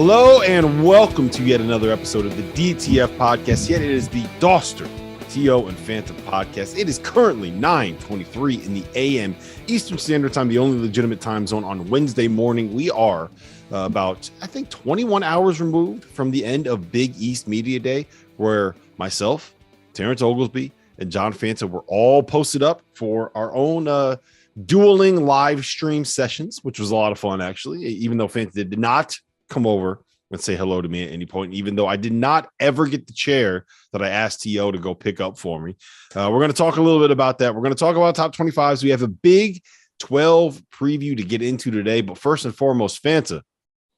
Hello and welcome to yet another episode of the DTF Podcast. Yet it is the Dauster, T.O. and Fanta Podcast. It is currently 9:23 in the a.m. Eastern Standard Time, the only legitimate time zone on Wednesday morning. We are about, 21 hours removed from the end of Big East Media Day, where myself, Terrence Oglesby, and John Fanta were all posted up for our own dueling live stream sessions, which was a lot of fun, actually, even though Fanta did not come over and say hello to me at any point, even though I did not ever get the chair that I asked T.O. to go pick up for me. We're going to talk a little bit about that. We're going to talk about top 25s. We have a Big 12 preview to get into today, but first and foremost, Fanta,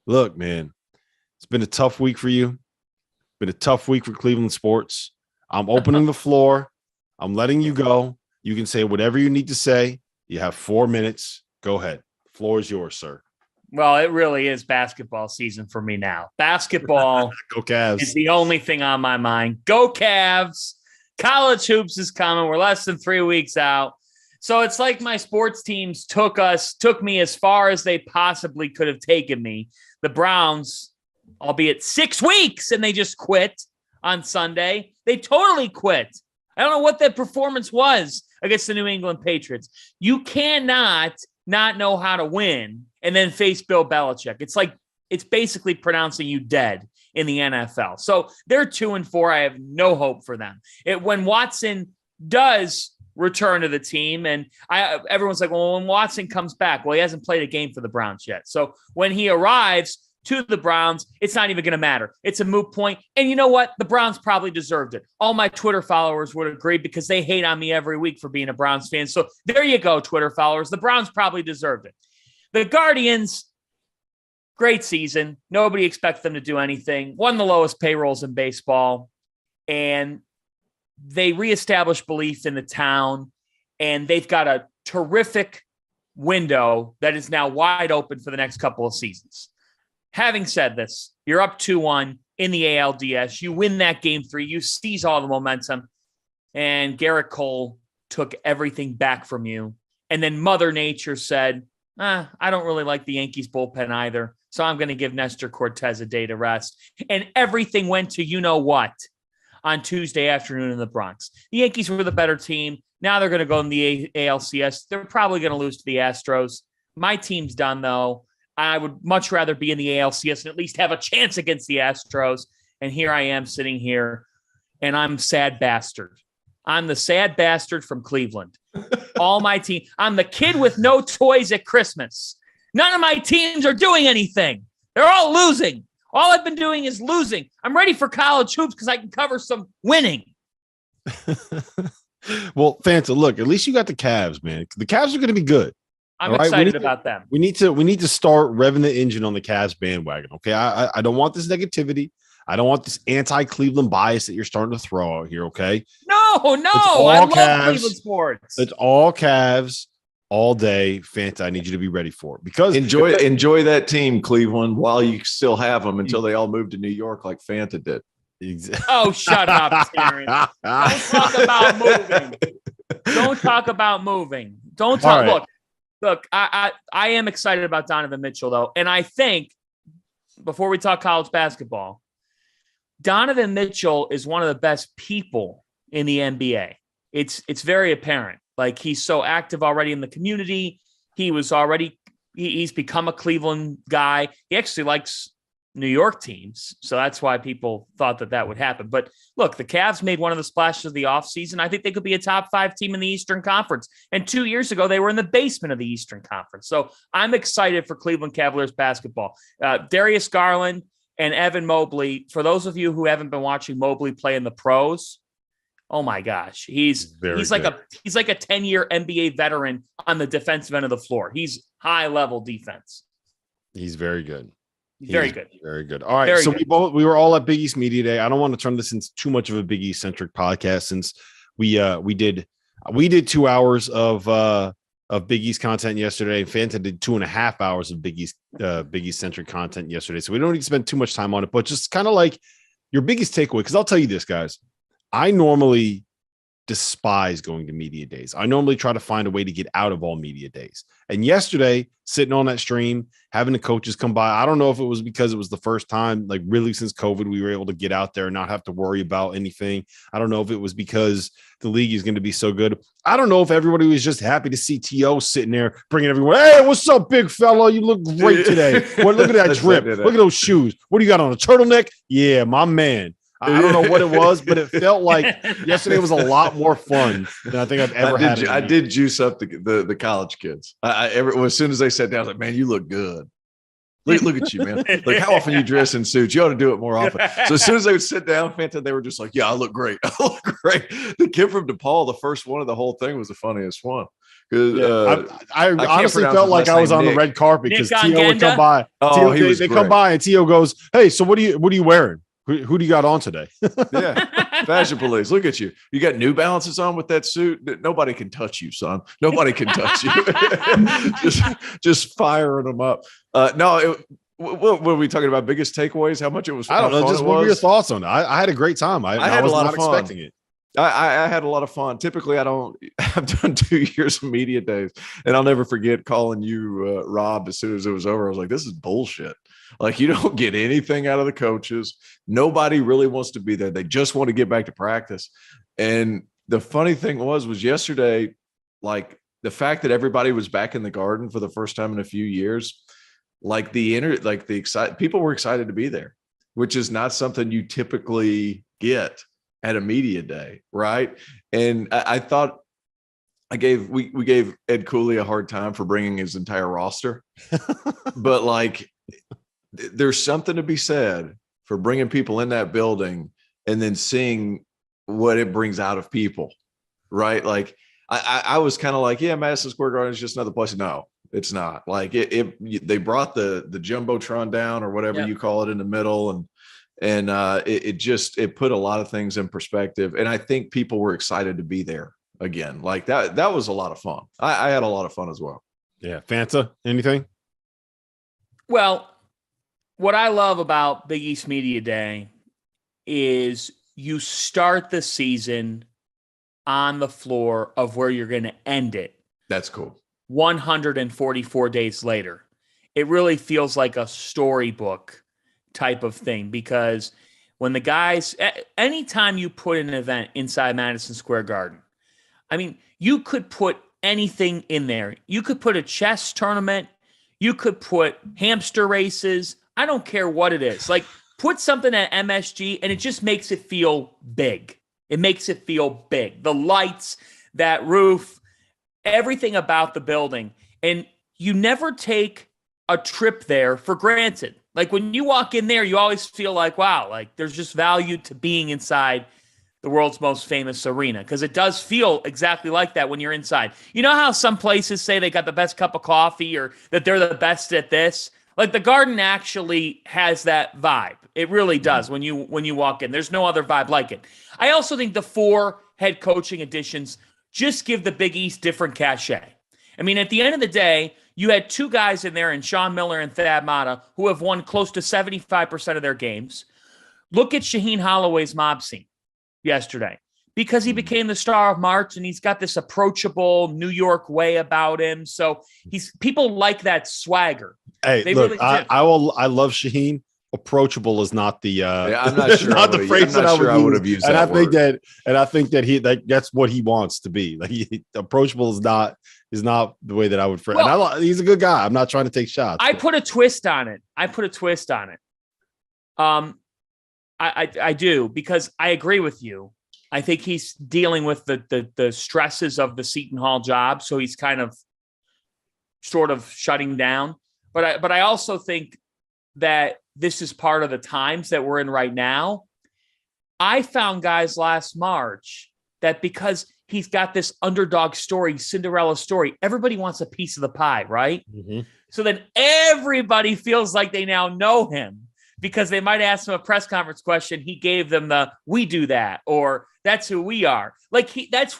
look, man, it's been a tough week for you. Been a tough week for Cleveland sports. I'm opening the floor. I'm letting you go. You can say whatever you need to say. You have 4 minutes. Go ahead. The floor is yours, sir. Well, it really is basketball season for me now. Basketball Go Cavs. is the only thing on my mind. Go Cavs. College hoops is coming. We're less than 3 weeks out. So it's like my sports teams took me as far as they possibly could have taken me. The Browns, albeit 6 weeks, and they just quit on Sunday. They totally quit. I don't know what that performance was against the New England Patriots. You cannot not know how to win and then face Bill Belichick. It's basically pronouncing you dead in the NFL. So they're 2-4. I have no hope for them. When Watson does return to the team, and everyone's like, well, when Watson comes back, well, he hasn't played a game for the Browns yet. So when he arrives to the Browns, it's not even going to matter. It's a moot point. And you know what? The Browns probably deserved it. All my Twitter followers would agree because they hate on me every week for being a Browns fan. So there you go, Twitter followers. The Browns probably deserved it. The Guardians, great season. Nobody expects them to do anything. Won the lowest payrolls in baseball. And they reestablished belief in the town. And they've got a terrific window that is now wide open for the next couple of seasons. Having said this, you're up 2-1 in the ALDS. You win that game 3. You seize all the momentum. And Garrett Cole took everything back from you. And then Mother Nature said, I don't really like the Yankees bullpen either. So I'm going to give Nestor Cortez a day to rest. And everything went to you-know-what on Tuesday afternoon in the Bronx. The Yankees were the better team. Now they're going to go in the ALCS. They're probably going to lose to the Astros. My team's done, though. I would much rather be in the ALCS and at least have a chance against the Astros. And here I am sitting here, and I'm sad bastard. I'm the sad bastard from Cleveland. All my team. I'm the kid with no toys at Christmas. None of my teams are doing anything. They're all losing. All I've been doing is losing. I'm ready for college hoops because I can cover some winning. Well, Fanta, look, at least you got the Cavs, man. The Cavs are going to be good. I'm excited about them. We need to start revving the engine on the Cavs bandwagon. Okay. I don't want this negativity. I don't want this anti-Cleveland bias that you're starting to throw out here. Okay. No. I love Cleveland sports. It's all Cavs all day. Fanta, I need you to be ready for it because enjoy that team, Cleveland, while you still have them until they all move to New York like Fanta did. Exactly. Oh, shut up, Terrence. Don't talk about moving. Don't talk about moving. Don't talk. Right. Look, I am excited about Donovan Mitchell, though. And I think, before we talk college basketball, Donovan Mitchell is one of the best people in the NBA. It's very apparent. Like, he's so active already in the community. He's become a Cleveland guy. He actually likes New York teams. So that's why people thought that would happen. But look, the Cavs made one of the splashes of the offseason. I think they could be a top 5 team in the Eastern Conference. And 2 years ago, they were in the basement of the Eastern Conference. So I'm excited for Cleveland Cavaliers basketball. Darius Garland and Evan Mobley, for those of you who haven't been watching Mobley play in the pros, oh my gosh, he's like a 10-year NBA veteran on the defensive end of the floor. He's high level defense. He's very good. Very good. Very good. All right. We were all at Big East Media Day. I don't want to turn this into too much of a Big East centric podcast since we did 2 hours of Big East content yesterday. Fanta did 2.5 hours of Big East centric content yesterday. So we don't need to spend too much time on it, but just kind of like your biggest takeaway. Cause I'll tell you this, guys, I normally despise going to media days. I normally try to find a way to get out of all media days. And yesterday, sitting on that stream, having the coaches come by, I don't know if it was because it was the first time, like really since COVID, we were able to get out there and not have to worry about anything. I don't know if it was because the league is going to be so good. I don't know if everybody was just happy to see T.O. sitting there, bringing everyone, hey, what's up, big fella? You look great today. Well, look at that drip. Look at those shoes. What do you got on, a turtleneck? Yeah, my man. I don't know what it was, but it felt like yesterday was a lot more fun than I think I've ever had. I did juice up the college kids. As soon as they sat down, I was like, man, you look good. Look at you, man. Like, how often you dress in suits? You ought to do it more often. So as soon as they would sit down, Fanta, they were just like, yeah, I look great. I look great. The kid from DePaul, the first one of the whole thing, was the funniest one. I honestly felt like I was on the red carpet because T.O. would come by. Oh, they come by and T.O. goes, hey, so what are you wearing? Who do you got on today? Yeah. Fashion police. Look at you. You got New Balances on with that suit. Nobody can touch you, son. Nobody can touch you. just firing them up. What were we talking about? Biggest takeaways? How much it was? I don't know. Just what were your thoughts on it? I had a great time. I had was a lot not of fun. Expecting it. I had a lot of fun. Typically, I've done 2 years of media days, and I'll never forget calling you, Rob, as soon as it was over. I was like, this is bullshit. Like, you don't get anything out of the coaches. Nobody really wants to be there. They just want to get back to practice. And the funny thing was yesterday, like the fact that everybody was back in the Garden for the first time in a few years, like people were excited to be there, which is not something you typically get at a media day, right? And I thought we gave Ed Cooley a hard time for bringing his entire roster, but like there's something to be said for bringing people in that building and then seeing what it brings out of people, right? Like I was kind of like, yeah, Madison Square Garden is just another place. No, it's not. Like they brought the Jumbotron down or whatever you call it in the middle, and it put a lot of things in perspective. And I think people were excited to be there again. Like that was a lot of fun. I had a lot of fun as well. Yeah. Fanta, anything? Well, what I love about Big East Media Day is you start the season on the floor of where you're going to end it. That's cool. 144 days later. It really feels like a storybook type of thing, because when the guys, anytime you put an event inside Madison Square Garden, I mean, you could put anything in there. You could put a chess tournament. You could put hamster races. I don't care what it is. Like, put something at MSG and it just makes it feel big. It makes it feel big. The lights, that roof, everything about the building. And you never take a trip there for granted. Like, when you walk in there, you always feel like, wow, like there's just value to being inside the world's most famous arena, because it does feel exactly like that when you're inside. You know how some places say they got the best cup of coffee or that they're the best at this? Like, the Garden actually has that vibe. It really does when you walk in. There's no other vibe like it. I also think the 4 head coaching additions just give the Big East different cachet. I mean, at the end of the day, you had 2 guys in there, and Sean Miller and Thad Matta, who have won close to 75% of their games. Look at Shaheen Holloway's mob scene yesterday, because he became the star of March, and he's got this approachable New York way about him. So people like that swagger. Hey, they look, really I love Shaheen. Approachable is not the I'm not sure not the phrase that I would have used. And I think that's what he wants to be. Like, approachable is not the way that I would phrase. Well, and he's a good guy. I'm not trying to take shots. I put a twist on it. I do, because I agree with you. I think he's dealing with the stresses of the Seton Hall job, so he's kind of sort of shutting down. But I also think that this is part of the times that we're in right now. I found guys last March that, because he's got this underdog story, Cinderella story, everybody wants a piece of the pie, right? Mm-hmm. So then everybody feels like they now know him, because they might ask him a press conference question. He gave them we do that, or that's who we are. Like, that's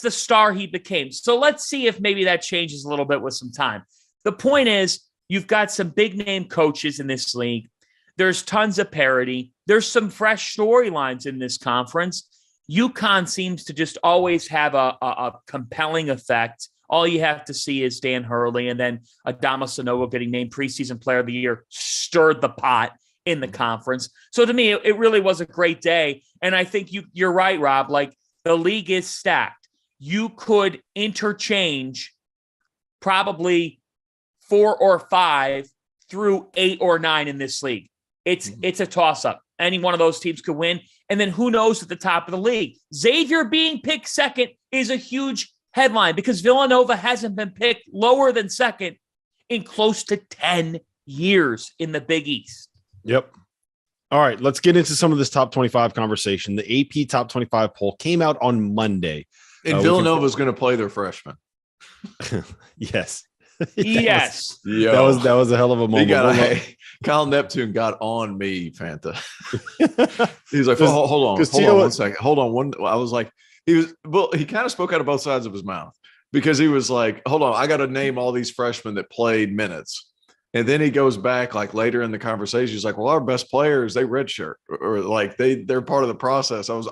the star he became. So let's see if maybe that changes a little bit with some time. The point is, you've got some big name coaches in this league. There's tons of parity. There's some fresh storylines in this conference. UConn seems to just always have a compelling effect. All you have to see is Dan Hurley, and then Adama Sanogo getting named preseason player of the year stirred the pot in the conference. So to me, it really was a great day. And I think you're right, Rob. Like, the league is stacked. You could interchange probably 4 or 5 through 8 or 9 in this league. It's a toss-up. Any one of those teams could win. And then who knows at the top of the league? Xavier being picked second is a huge headline because Villanova hasn't been picked lower than second in close to 10 years in the Big East. Yep. All right, let's get into some of this top 25 conversation. The AP top 25 poll came out on Monday. And Villanova is going to play their freshmen. Yes. Yes. That was a hell of a moment. Kyle Neptune got on me, Fanta. He's like, hold on 1 second. Hold on. I was like, he kind of spoke out of both sides of his mouth because he was like, hold on, I got to name all these freshmen that played minutes. And then he goes back like later in the conversation. He's like, well, our best players, they redshirt or like they're part of the process. I was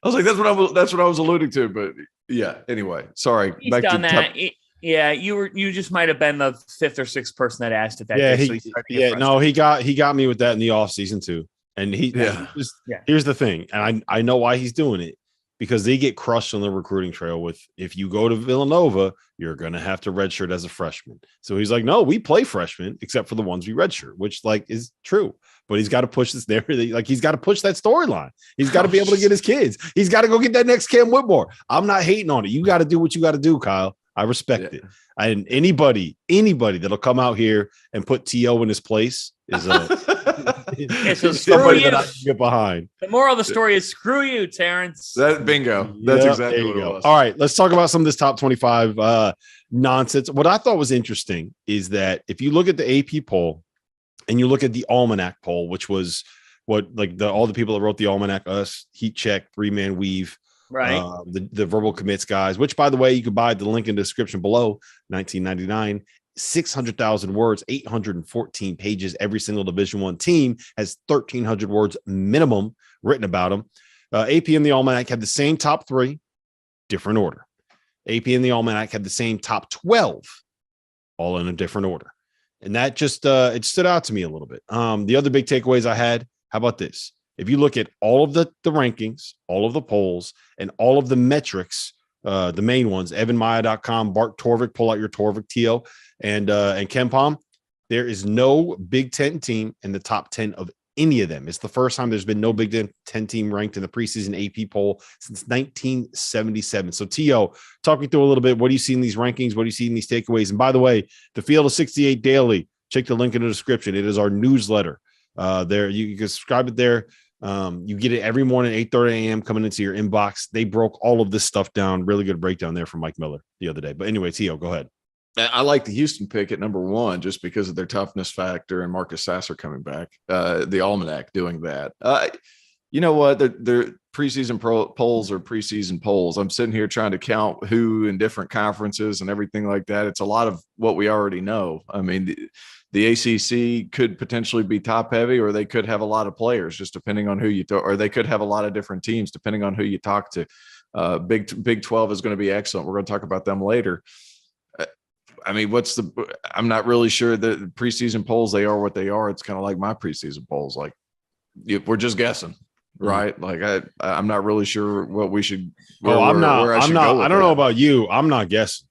like, that's what I was alluding to. But yeah, anyway, sorry. He's done that. Yeah, you just might have been the 5th or 6th person that asked it that day. He got me with that in the offseason too. And here's the thing, and I know why he's doing it, because they get crushed on the recruiting trail with, if you go to Villanova, you're going to have to redshirt as a freshman. So he's like, no, we play freshmen except for the ones we redshirt, which like is true. But he's got to push this narrative. Like, he's got to push that storyline. He's got to be able to get his kids. He's got to go get that next Cam Whitmore. I'm not hating on it. You got to do what you got to do, Kyle. I respect it. And anybody that'll come out here and put T.O. in his place is somebody that I can get behind. The moral of the story is screw you, Terrence. Bingo. That's exactly what it was. All right, let's talk about some of this top 25 nonsense. What I thought was interesting is that if you look at the AP poll and you look at the Almanac poll, which was what all the people that wrote the Almanac, us, Heat Check, 3-Man Weave, right? The verbal commits guys, which by the way, you could buy the link in the description below. $19.99, 600,000 words, 814 pages. Every single Division I team has 1,300 words minimum written about them. AP and the Almanac had the same top 3, different order. AP and the Almanac had the same top 12, all in a different order. And that just it stood out to me a little bit. The other big takeaways I had, how about this? If you look at all of the rankings, all of the polls, and all of the metrics, the main ones, evanmaya.com, Bart Torvik, pull out your Torvik, T.O., and KenPom, there is no Big Ten team in the top 10 of any of them. It's the first time there's been no Big Ten team ranked in the preseason AP poll since 1977. So, T.O., talk me through a little bit. What do you see in these rankings? What do you see in these takeaways? And by the way, the Field of 68 Daily, check the link in the description. It is our newsletter. There, you can subscribe it there. You get it every morning, 8:30 a.m. coming into your inbox. They broke all of this stuff down. Really good breakdown there from Mike Miller the other day. But anyway, T.O., go ahead. I like the Houston pick at number 1 just because of their toughness factor and Marcus Sasser coming back. The Almanac doing that. You know what? Their preseason polls are preseason polls. I'm sitting here trying to count who in different conferences and everything like that. It's a lot of what we already know. I mean, the ACC could potentially be top heavy, or they could have a lot of players just depending on who you talk, or they could have a lot of different teams depending on who you talk to. Big 12 is going to be excellent. We're going to talk about them later. I mean, I'm not really sure that the preseason polls, they are what they are. It's kind of like my preseason polls. Like, we're just guessing, right? Like I'm not really sure what we should. I don't know about you. I'm not guessing.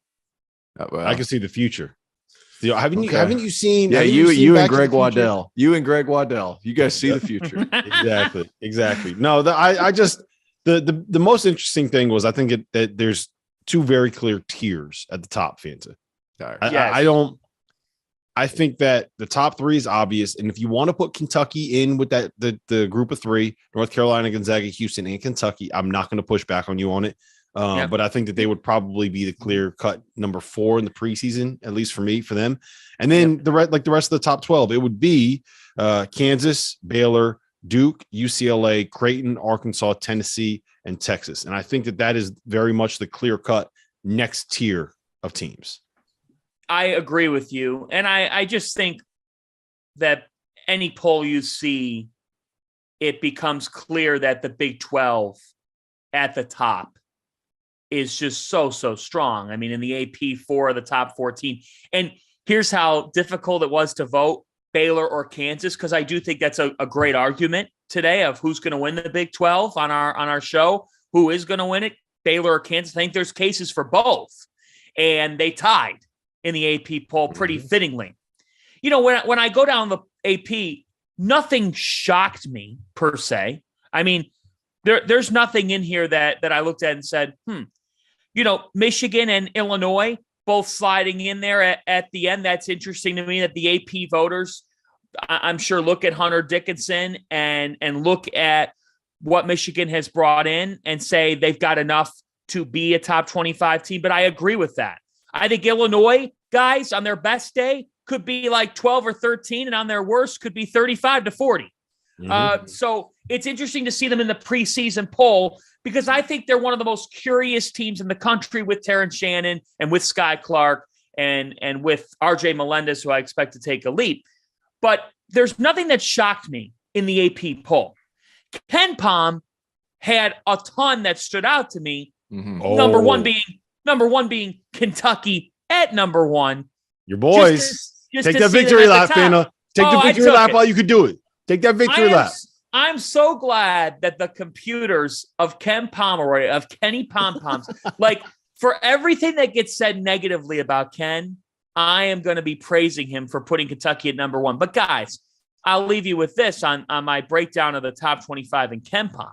Well, I can see the future. Haven't you seen? Yeah, you and Greg Waddell. You and Greg Waddell. You guys see the future. Exactly. No, I just the most interesting thing was I think that there's 2 very clear tiers at the top, Fanta. I think that the top 3 is obvious, and if you want to put Kentucky in with that the group of 3, North Carolina, Gonzaga, Houston, and Kentucky, I'm not going to push back on you on it. But I think that they would probably be the clear cut number 4 in the preseason, at least for them. And then the rest of the top 12, it would be Kansas, Baylor, Duke, UCLA, Creighton, Arkansas, Tennessee, and Texas. And I think that is very much the clear cut next tier of teams. I agree with you. And I just think that any poll you see, it becomes clear that the Big 12 at the top is just so strong. I mean, in the AP, 4 of the top 14. And here's how difficult it was to vote Baylor or Kansas, because I do think that's a great argument today of who's going to win the Big 12 on our show. Who is going to win it, Baylor or Kansas? I think there's cases for both. And they tied in the AP poll pretty fittingly. You know, when I go down the AP, nothing shocked me per se. I mean, there's nothing in here that I looked at and said, you know, Michigan and Illinois both sliding in there at the end. That's interesting to me that the AP voters, I'm sure, look at Hunter Dickinson and look at what Michigan has brought in and say they've got enough to be a top 25 team. But I agree with that. I think Illinois guys on their best day could be like 12 or 13, and on their worst could be 35 to 40. So it's interesting to see them in the preseason poll because I think they're one of the most curious teams in the country with Terrence Shannon and with Sky Clark and with RJ Melendez, who I expect to take a leap. But there's nothing that shocked me in the AP poll. Ken Pom had a ton that stood out to me. Number one being Kentucky at number 1. Your boys. Take that victory lap, Fanta. Take the victory lap while you could do it. Take that victory lap. I'm so glad that the computers of Ken Pomeroy, of Kenny Pom-Poms, like for everything that gets said negatively about Ken, I am going to be praising him for putting Kentucky at number 1. But guys, I'll leave you with this on my breakdown of the top 25 in Ken Pom.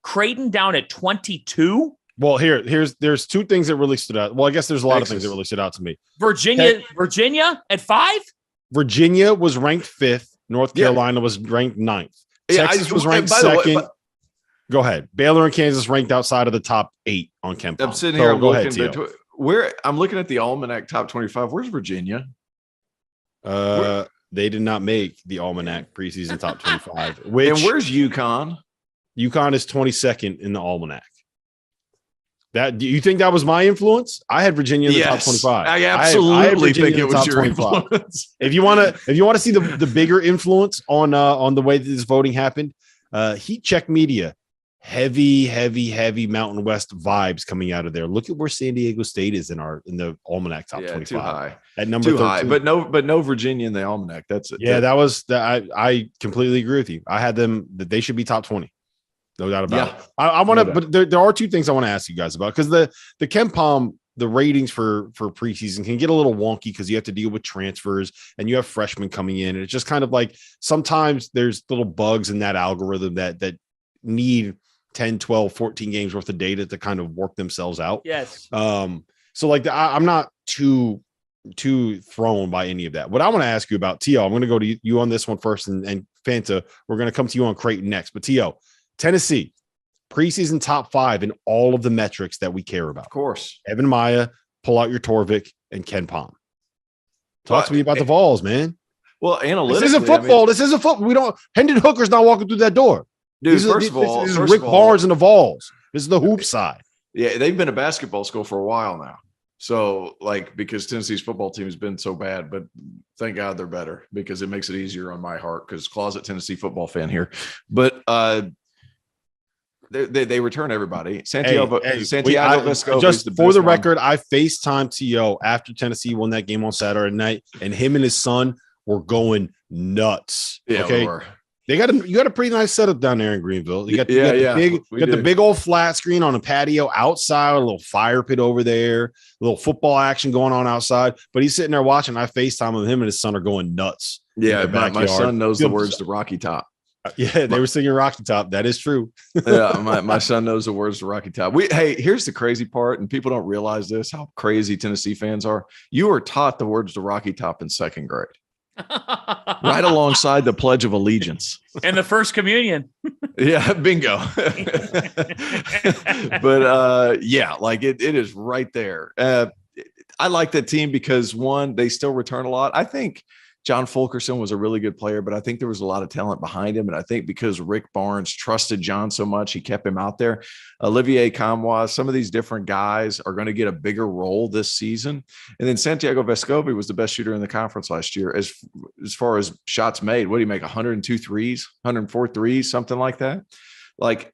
Creighton down at 22. Well, there's 2 things that really stood out. Well, I guess there's a lot of things that really stood out to me. Virginia at 5. Virginia was ranked 5th. North Carolina was ranked 9th. Texas was ranked 2nd. Go ahead. Baylor and Kansas ranked outside of the top 8 on Ken Pom. I'm sitting here. I'm looking at the Almanac top 25. Where's Virginia? They did not make the Almanac preseason top 25. And where's UConn? UConn is 22nd in the Almanac. Do you think that was my influence? I had Virginia in the top 25. I absolutely think it was your 25. influence. If you want to see the bigger influence on the way that this voting happened, Heat Check Media, heavy Mountain West vibes coming out of there. Look at where San Diego State is in the Almanac top 25. Too high. At number 13. High, but no Virginia in the Almanac. That's it. Yeah, I completely agree with you. I had them that they should be top 20. No doubt about it. I want to, but there are 2 things I want to ask you guys about because the Ken Pom, the ratings for preseason can get a little wonky because you have to deal with transfers and you have freshmen coming in. And it's just kind of like sometimes there's little bugs in that algorithm that need 10, 12, 14 games worth of data to kind of work themselves out. Yes. So like I'm not too thrown by any of that. What I want to ask you about, T.O., I'm going to go to you on this one first and Fanta, we're going to come to you on Creighton next. But T.O., Tennessee, preseason top 5 in all of the metrics that we care about. Of course. Evan Maya, pull out your Torvik, and Ken Pom. Talk to me about the Vols, man. Well, analytically. This isn't football. This isn't football. We don't. Hendon Hooker's not walking through that door. Dude, this first of all. This is Rick Barnes and the Vols. This is the hoop side. Yeah, they've been a basketball school for a while now. So, because Tennessee's football team has been so bad, but thank God they're better because it makes it easier on my heart because closet Tennessee football fan here. But they return everybody. Santiago Vescovi. Just for the record, I FaceTimed T.O. after Tennessee won that game on Saturday night, and him and his son were going nuts. Yeah, okay. You got a pretty nice setup down there in Greenville. You got the big old flat screen on a patio outside, a little fire pit over there, a little football action going on outside. But he's sitting there watching. I FaceTime with him and his son are going nuts. Yeah, my son knows the words to Rocky Top. Yeah, they were singing Rocky Top. That is true. Yeah, my son knows the words to Rocky Top. Here's the crazy part, and people don't realize this, how crazy Tennessee fans are. You were taught the words to Rocky Top in 2nd grade. Right alongside the Pledge of Allegiance. And the First Communion. Yeah, bingo. But it is right there. I like that team because, one, they still return a lot. I think John Fulkerson was a really good player, but I think there was a lot of talent behind him. And I think because Rick Barnes trusted John so much, he kept him out there. Olivier Kamwa, some of these different guys are going to get a bigger role this season. And then Santiago Vescovi was the best shooter in the conference last year. As far as shots made, what do you make? 102 threes, 104 threes, something like that.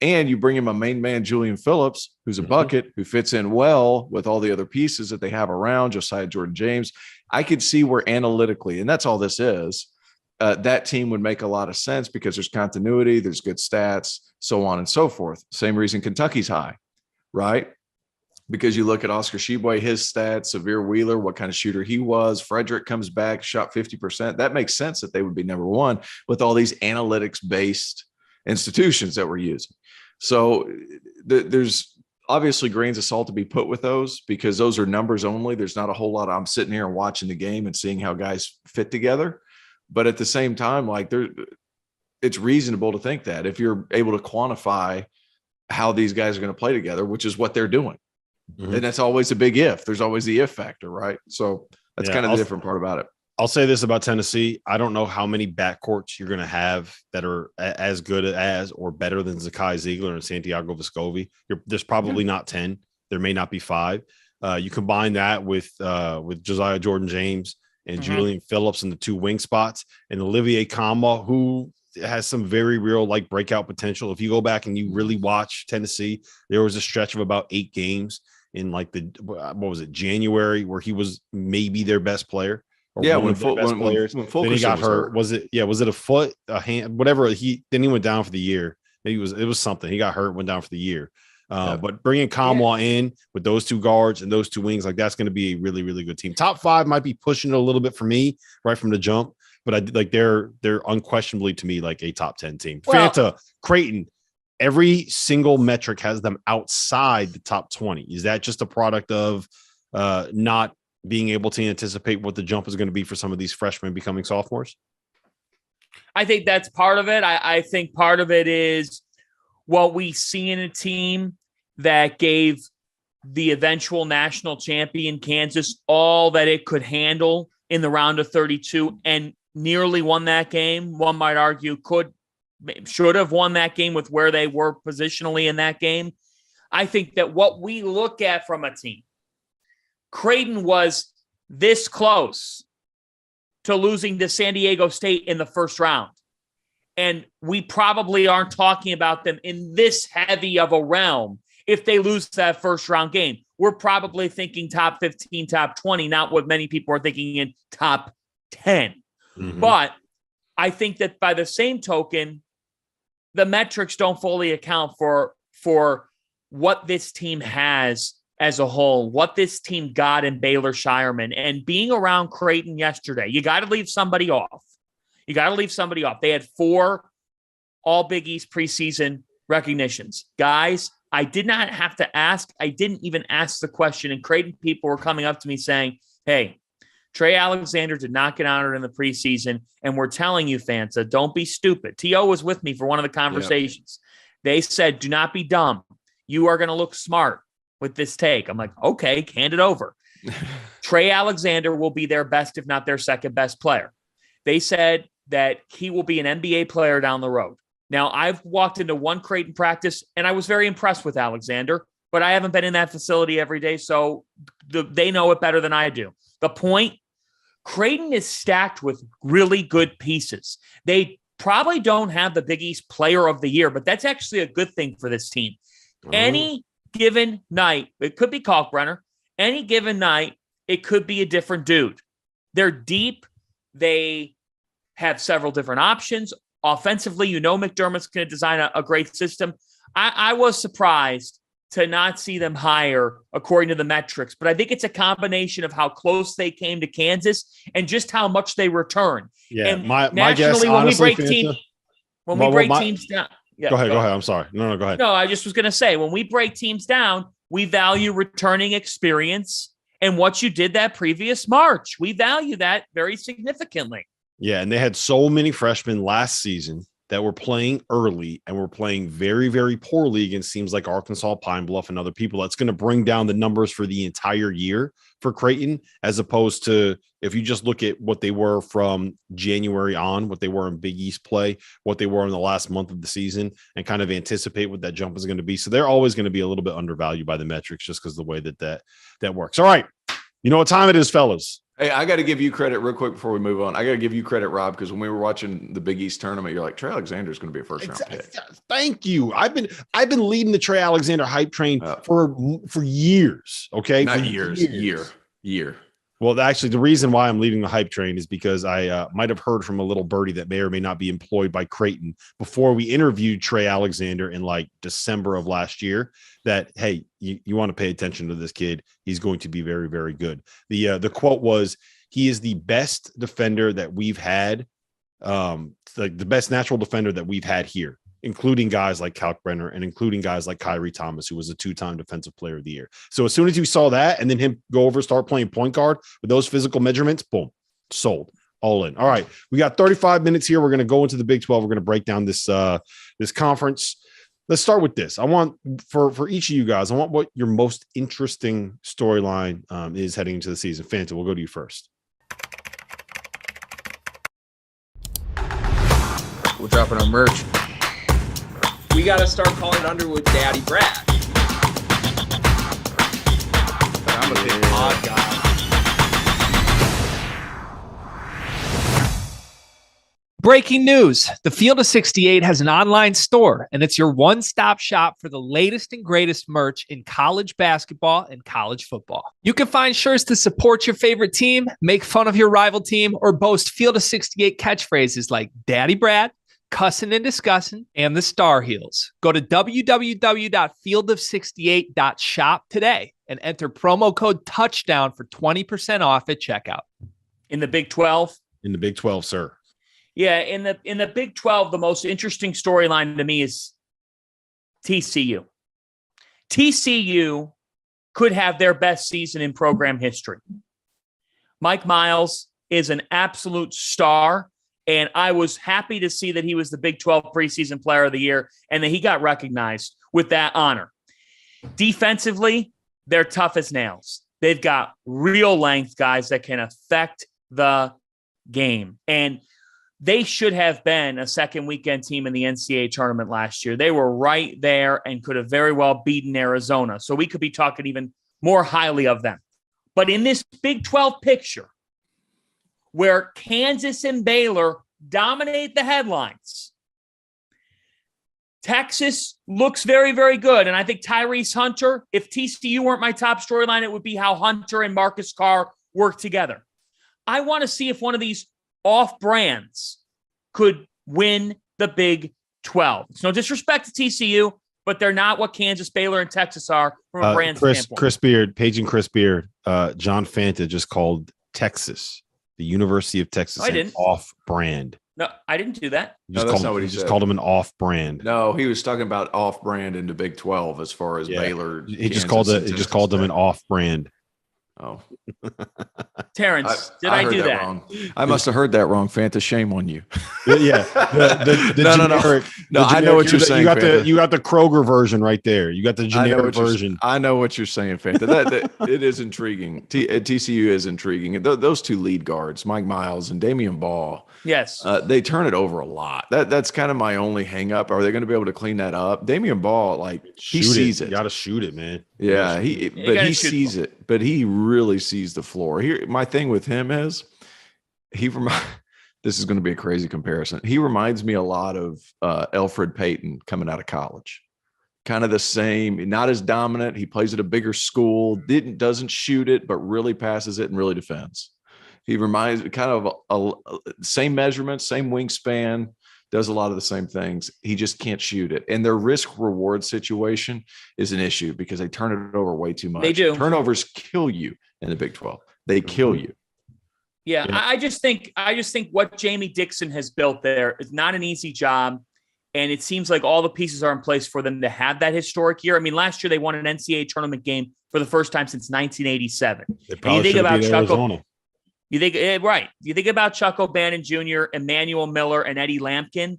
And you bring him a main man, Julian Phillips, who's a bucket, who fits in well with all the other pieces that they have around, Josiah Jordan-James. I could see where analytically, and that's all this is, that team would make a lot of sense because there's continuity, there's good stats, so on and so forth. Same reason Kentucky's high, right? Because you look at Oscar Tshiebwe, his stats, Severe Wheeler, what kind of shooter he was. Frederick comes back, shot 50%. That makes sense that they would be number one with all these analytics-based institutions that we're using. So there's obviously grains of salt to be put with those because those are numbers only. There's not a whole lot. I'm sitting here and watching the game and seeing how guys fit together. But at the same time, it's reasonable to think that if you're able to quantify how these guys are going to play together, which is what they're doing. And that's always a big if. There's always the if factor, right? So that's kind of the different part about it. I'll say this about Tennessee. I don't know how many backcourts you're going to have that are as good as or better than Zakai Ziegler and Santiago Vescovi. There's probably not 10. There may not be 5. You combine that with Josiah Jordan-James and Julian Phillips in the 2 wing spots and Olivier Kama, who has some very real breakout potential. If you go back and you really watch Tennessee, there was a stretch of about 8 games in January where he was maybe their best player. When full then he got hurt. Was it a foot, a hand, whatever? He went down for the year. Maybe it was something. He got hurt, went down for the year. But bringing Kamwa in with those 2 guards and those 2 wings, that's going to be a really, really good team. Top 5 might be pushing it a little bit for me right from the jump, but they're unquestionably to me a top 10 team. Well, Fanta, Creighton, every single metric has them outside the top 20. Is that just a product of not being able to anticipate what the jump is going to be for some of these freshmen becoming sophomores? I think that's part of it. I think part of it is what we see in a team that gave the eventual national champion Kansas all that it could handle in the round of 32 and nearly won that game. One might argue should have won that game with where they were positionally in that game. I think that what we look at from a team, Creighton was this close to losing to San Diego State in the first round. And we probably aren't talking about them in this heavy of a realm if they lose that first round game. We're probably thinking top 15, top 20, not what many people are thinking in top 10. But I think that by the same token, the metrics don't fully account for what this team has as a whole, what this team got in Baylor Shireman. And being around Creighton yesterday, you got to leave somebody off. They had 4 all Big East preseason recognitions. Guys, I did not have to ask. I didn't even ask the question. And Creighton people were coming up to me saying, hey, Trey Alexander did not get honored in the preseason. And we're telling you, Fanta, don't be stupid. T.O. was with me for one of the conversations. Yeah. They said, do not be dumb. You are going to look smart with this take. I'm like, okay, hand it over. Trey Alexander will be their best, if not their second best player. They said that he will be an NBA player down the road. Now, I've walked into one Creighton practice, and I was very impressed with Alexander, but I haven't been in that facility every day, so they know it better than I do. The point, Creighton is stacked with really good pieces. They probably don't have the Big East Player of the Year, but that's actually a good thing for this team. Any given night, it could be Kalkbrenner. Any given night, it could be a different dude. They're deep. They have several different options. Offensively, McDermott's going to design a great system. I was surprised to not see them higher according to the metrics, but I think it's a combination of how close they came to Kansas and just how much they return. Yeah, and my guess, when honestly, we break teams down. Yeah, go ahead. I'm sorry. No, go ahead. No, I just was going to say, when we break teams down, we value returning experience and what you did that previous March. We value that very significantly. Yeah, and they had so many freshmen last season that were playing early and were playing very, very poorly against teams like Arkansas, Pine Bluff, and other people. That's going to bring down the numbers for the entire year for Creighton, as opposed to if you just look at what they were from January on, what they were in Big East play, what they were in the last month of the season, and kind of anticipate what that jump is going to be. So they're always going to be a little bit undervalued by the metrics just because of the way that works. All right. You know what time it is, fellas. Hey, I got to give you credit real quick before we move on. I got to give you credit, Rob, because when we were watching the Big East tournament, you're like, Trey Alexander is going to be a first-round pick. Thank you. I've been leading the Trey Alexander hype train for years. Okay, not years. Year. Well, actually, the reason why I'm leading the hype train is because I might have heard from a little birdie that may or may not be employed by Creighton before we interviewed Trey Alexander in like December of last year that, hey, you want to pay attention to this kid. He's going to be very, very good. The quote was, he is the best defender that we've had, the best natural defender that we've had here, including guys like Kalkbrenner and including guys like Kyrie Thomas, who was a 2-time defensive player of the year. So as soon as you saw that and then him go over, start playing point guard with those physical measurements, boom, sold, all in. All right. We got 35 minutes here. We're going to go into the Big 12. We're going to break down this conference. Let's start with this. I want for each of you guys, I want what your most interesting storyline is heading into the season. Fanta, we'll go to you first. We're dropping our merch. We got to start calling Underwood Daddy Brad. But I'm a big odd guy. Breaking news. The Field of 68 has an online store, and it's your one-stop shop for the latest and greatest merch in college basketball and college football. You can find shirts to support your favorite team, make fun of your rival team, or boast Field of 68 catchphrases like Daddy Brad, Cussin' and Discussin', and the Star Heels. Go to www.fieldof68.shop today and enter promo code TOUCHDOWN for 20% off at checkout. In the Big 12? In the Big 12, sir. Yeah, in the Big 12, the most interesting storyline to me is TCU. TCU could have their best season in program history. Mike Miles is an absolute star, and I was happy to see that he was the Big 12 preseason player of the year and that he got recognized with that honor. Defensively, they're tough as nails. They've got real length guys that can affect the game. And they should have been a second weekend team in the NCAA tournament last year. They were right there and could have very well beaten Arizona. So we could be talking even more highly of them. But in this Big 12 picture, where Kansas and Baylor dominate the headlines, Texas looks very, very good. And I think Tyrese Hunter, if TCU weren't my top storyline, it would be how Hunter and Marcus Carr work together. I want to see if one of these off-brands could win the Big 12. It's no disrespect to TCU, but they're not what Kansas, Baylor, and Texas are from a brand standpoint. Chris Beard, Paige and Chris Beard, John Fanta just called Texas, the University of Texas, an off-brand. No, I didn't do that. That's not what he just called him an off-brand. No, he was talking about off-brand in the Big 12 as far as Baylor. He just called them an off-brand. Oh, Terrence, did I do that? Wrong. I must have heard that wrong. Fanta, shame on you. Yeah, no. I know what you're saying. You got the Kroger version right there. You got the generic version. I know what you're saying, Fanta. That it is intriguing. TCU is intriguing. Those two lead guards, Mike Miles and Damian Ball. Yes, they turn it over a lot. That's kind of my only hang up. Are they going to be able to clean that up? Damian Ball, he sees it. You got to shoot it, man. Yeah, he sees it, but he really sees the floor. Here, my thing with him is this is going to be a crazy comparison. He reminds me a lot of Elfrid Payton coming out of college. Kind of the same, not as dominant. He plays at a bigger school, doesn't shoot it, but really passes it and really defends. He reminds me kind of same measurements, same wingspan, does a lot of the same things. He just can't shoot it. And their risk-reward situation is an issue because they turn it over way too much. They do. Turnovers kill you in the Big 12. They kill you. Yeah, I just think what Jamie Dixon has built there is not an easy job. And it seems like all the pieces are in place for them to have that historic year. I mean, last year they won an NCAA tournament game for the first time since 1987. They probably should have beat Arizona. You think about Chuck O'Bannon Jr., Emmanuel Miller, and Eddie Lampkin.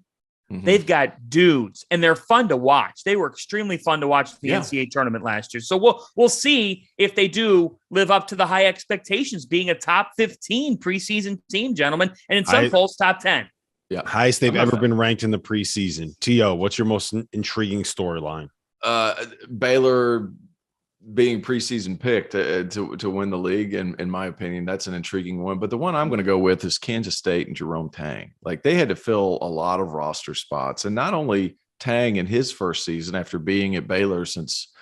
Mm-hmm. They've got dudes, and they're fun to watch. They were extremely fun to watch in the NCAA tournament last year. So we'll see if they do live up to the high expectations, being a top 15 preseason team, gentlemen, and in some polls, top 10. Yeah, highest they've ever been ranked in the preseason. T.O., what's your most intriguing storyline? Baylor being preseason picked to win the league. And in my opinion, that's an intriguing one. But the one I'm going to go with is Kansas State and Jerome Tang. Like, they had to fill a lot of roster spots, and not only Tang in his first season after being at Baylor since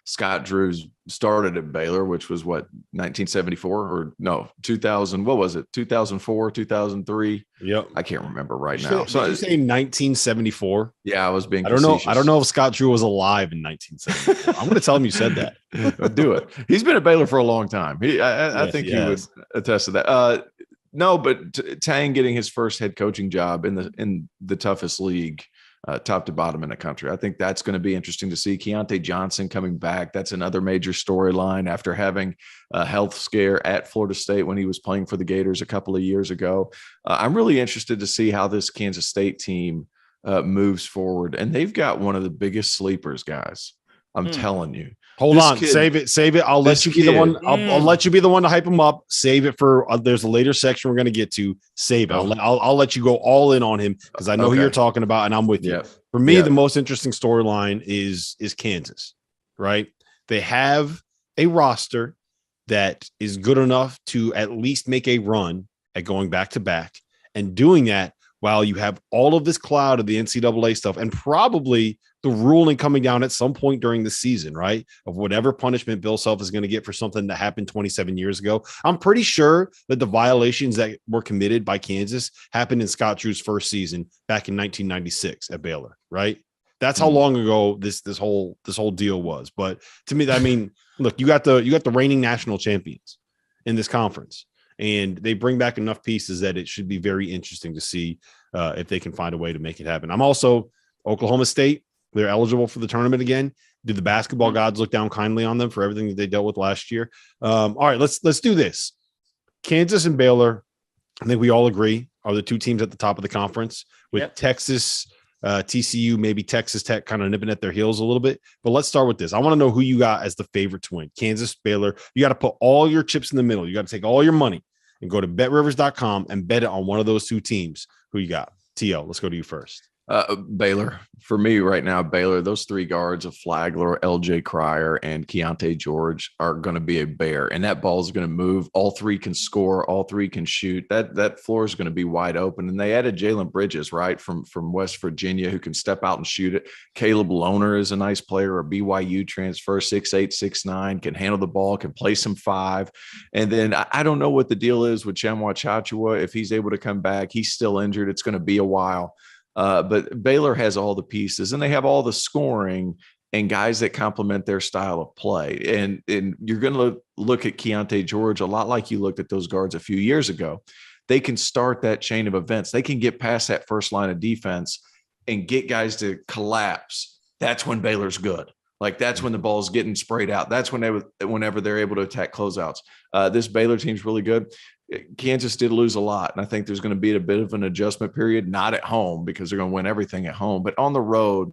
Scott Drews started at Baylor, which was 1974 or no, 2000. What was it? 2004, 2003. Yep. I can't remember right now. So did you say 1974? Yeah, I was being. I don't know. I don't know if Scott Drew was alive in 1974. I'm going to tell him you said that. Do it. He's been at Baylor for a long time. I think he would attest to that. No, but Tang getting his first head coaching job in the toughest league, top to bottom in the country. I think that's going to be interesting to see. Keontae Johnson coming back. That's another major storyline after having a health scare at Florida State when he was playing for the Gators a couple of years ago. I'm really interested to see how this Kansas State team moves forward. And they've got one of the biggest sleepers, guys. I'm telling you. Hold on, save it. I'll let you be the one. I'll let you be the one to hype him up. Save it for. There's a later section we're going to get to. Save it. I'll let you go all in on him because I know who you're talking about, and I'm with you. For me, the most interesting storyline is Kansas. Right? They have a roster that is good enough to at least make a run at going back to back, and doing that while you have all of this cloud of the NCAA stuff and probably the ruling coming down at some point during the season, right? Of whatever punishment Bill Self is going to get for something that happened 27 years ago. I'm pretty sure that the violations that were committed by Kansas happened in Scott Drew's first season back in 1996 at Baylor, right? That's how long ago this whole deal was. But to me, I mean, look, you got the reigning national champions in this conference, and they bring back enough pieces that it should be very interesting to see if they can find a way to make it happen. I'm also Oklahoma State. They're eligible for the tournament again. Did the basketball gods look down kindly on them for everything that they dealt with last year? All right, let's do this. Kansas and Baylor, I think we all agree, are the two teams at the top of the conference, with Texas, TCU, maybe Texas Tech kind of nipping at their heels a little bit. But let's start with this. I want to know who you got as the favorite to win. Kansas, Baylor. You got to put all your chips in the middle. You got to take all your money and go to betrivers.com and bet it on one of those two teams. Who you got? T.O., let's go to you first. Baylor. For me right now, Baylor, those three guards of Flagler, LJ Cryer, and Keontae George are going to be a bear, and that ball is going to move. All three can score. All three can shoot. That floor is going to be wide open. And they added Jalen Bridges, right, from West Virginia, who can step out and shoot it. Caleb Lohner is a nice player, a BYU transfer, 6'8", 6'9", can handle the ball, can play some five. And then I don't know what the deal is with Chamwa Chachua. If he's able to come back, he's still injured. It's going to be a while. But Baylor has all the pieces, and they have all the scoring and guys that complement their style of play. And you're going to look at Keontae George a lot like you looked at those guards a few years ago. They can start that chain of events. They can get past that first line of defense and get guys to collapse. That's when Baylor's good. Like, that's when the ball's getting sprayed out. That's whenever they're able to attack closeouts. This Baylor team's really good. Kansas did lose a lot, and I think there's going to be a bit of an adjustment period, not at home because they're going to win everything at home, but on the road,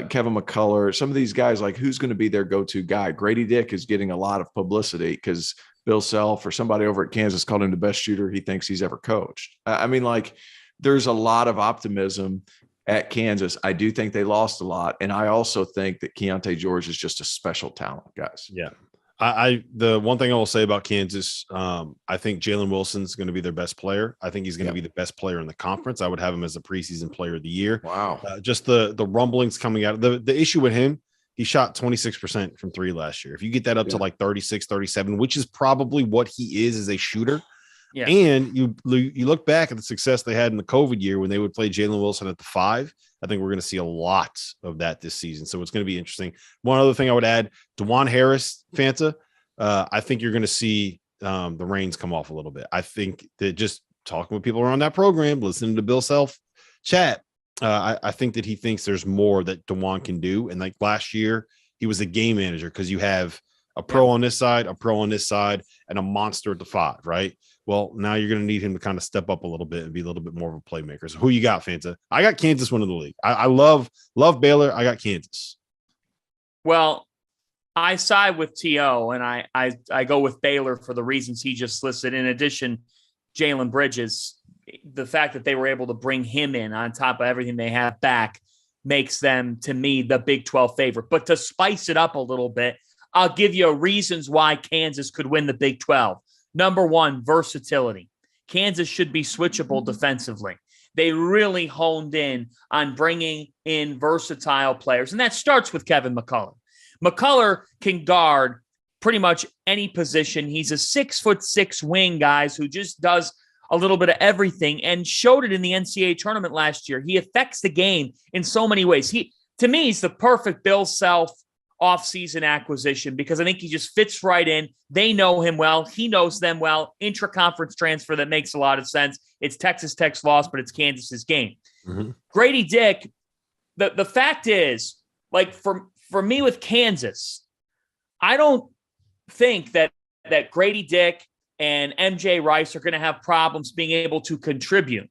Kevin McCullough, some of these guys, like, who's going to be their go-to guy? Grady Dick is getting a lot of publicity because Bill Self or somebody over at Kansas called him the best shooter he thinks he's ever coached. I mean, like, there's a lot of optimism at Kansas. I do think they lost a lot, and I also think that Keontae George is just a special talent, guys. Yeah. The one thing I will say about Kansas, I think Jalen Wilson's going to be their best player. I think he's going to be the best player in the conference. I would have him as the preseason player of the year. Wow. Just the rumblings coming out. The issue with him, he shot 26% from three last year. If you get that up to like 36, 37, which is probably what he is as a shooter. Yeah. And you look back at the success they had in the COVID year when they would play Jalen Wilson at the 5. I think we're going to see a lot of that this season. So it's going to be interesting. One other thing I would add, DeJuan Harris, Fanta, I think you're going to see the reins come off a little bit. I think that just talking with people around that program, listening to Bill Self chat, I think that he thinks there's more that DeJuan can do. And like last year, he was a game manager because you have a pro on this side, a pro on this side, and a monster at the 5, right? Well, now you're going to need him to kind of step up a little bit and be a little bit more of a playmaker. So who you got, Fanta? I got Kansas winning the league. I love Baylor. I got Kansas. Well, I side with T.O., and I go with Baylor for the reasons he just listed. In addition, Jalen Bridges, the fact that they were able to bring him in on top of everything they have back makes them, to me, the Big 12 favorite. But to spice it up a little bit, I'll give you reasons why Kansas could win the Big 12. Number one, versatility. Kansas should be switchable defensively. They really honed in on bringing in versatile players, and that starts with Kevin McCullough. McCullough can guard pretty much any position. He's a 6'6" wing, guys, who just does a little bit of everything and showed it in the NCAA tournament last year. He affects the game in so many ways. To me, he's the perfect Bill Self offseason acquisition because I think he just fits right in. They know him well. He knows them well. Intra-conference transfer that makes a lot of sense. It's Texas Tech's loss, but it's Kansas's game. Mm-hmm. Grady Dick, the fact is, like for me with Kansas, I don't think that Grady Dick and MJ Rice are going to have problems being able to contribute.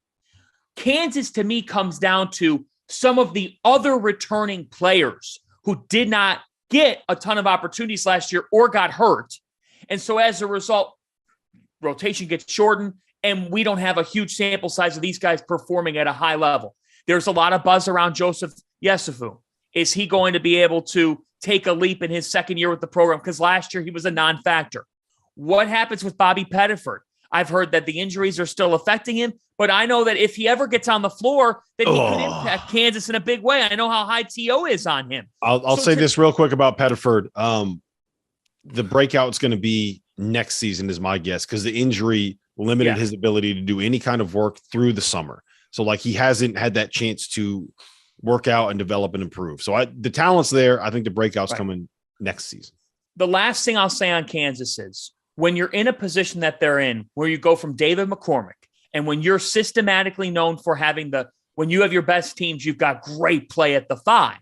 Kansas, to me, comes down to some of the other returning players who did not get a ton of opportunities last year or got hurt. And so as a result, rotation gets shortened and we don't have a huge sample size of these guys performing at a high level. There's a lot of buzz around Joseph Yesufu. Is he going to be able to take a leap in his second year with the program? Because last year he was a non-factor. What happens with Bobby Pettiford? I've heard that the injuries are still affecting him, but I know that if he ever gets on the floor, then he could impact Kansas in a big way. I know how high T.O. is on him. I'll say this real quick about Pettiford. The breakout is going to be next season is my guess because the injury limited his ability to do any kind of work through the summer. So like he hasn't had that chance to work out and develop and improve. So the talent's there. I think the breakout's coming next season. The last thing I'll say on Kansas is when you're in a position that they're in, where you go from David McCormick, and when you're systematically known for when you have your best teams, you've got great play at the 5.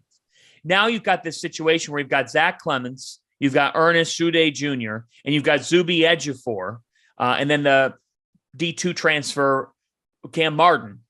Now you've got this situation where you've got Zach Clemens, you've got Ernest Shude Jr., and you've got Zuby Ejiofor, and then the D2 transfer, Cam Martin.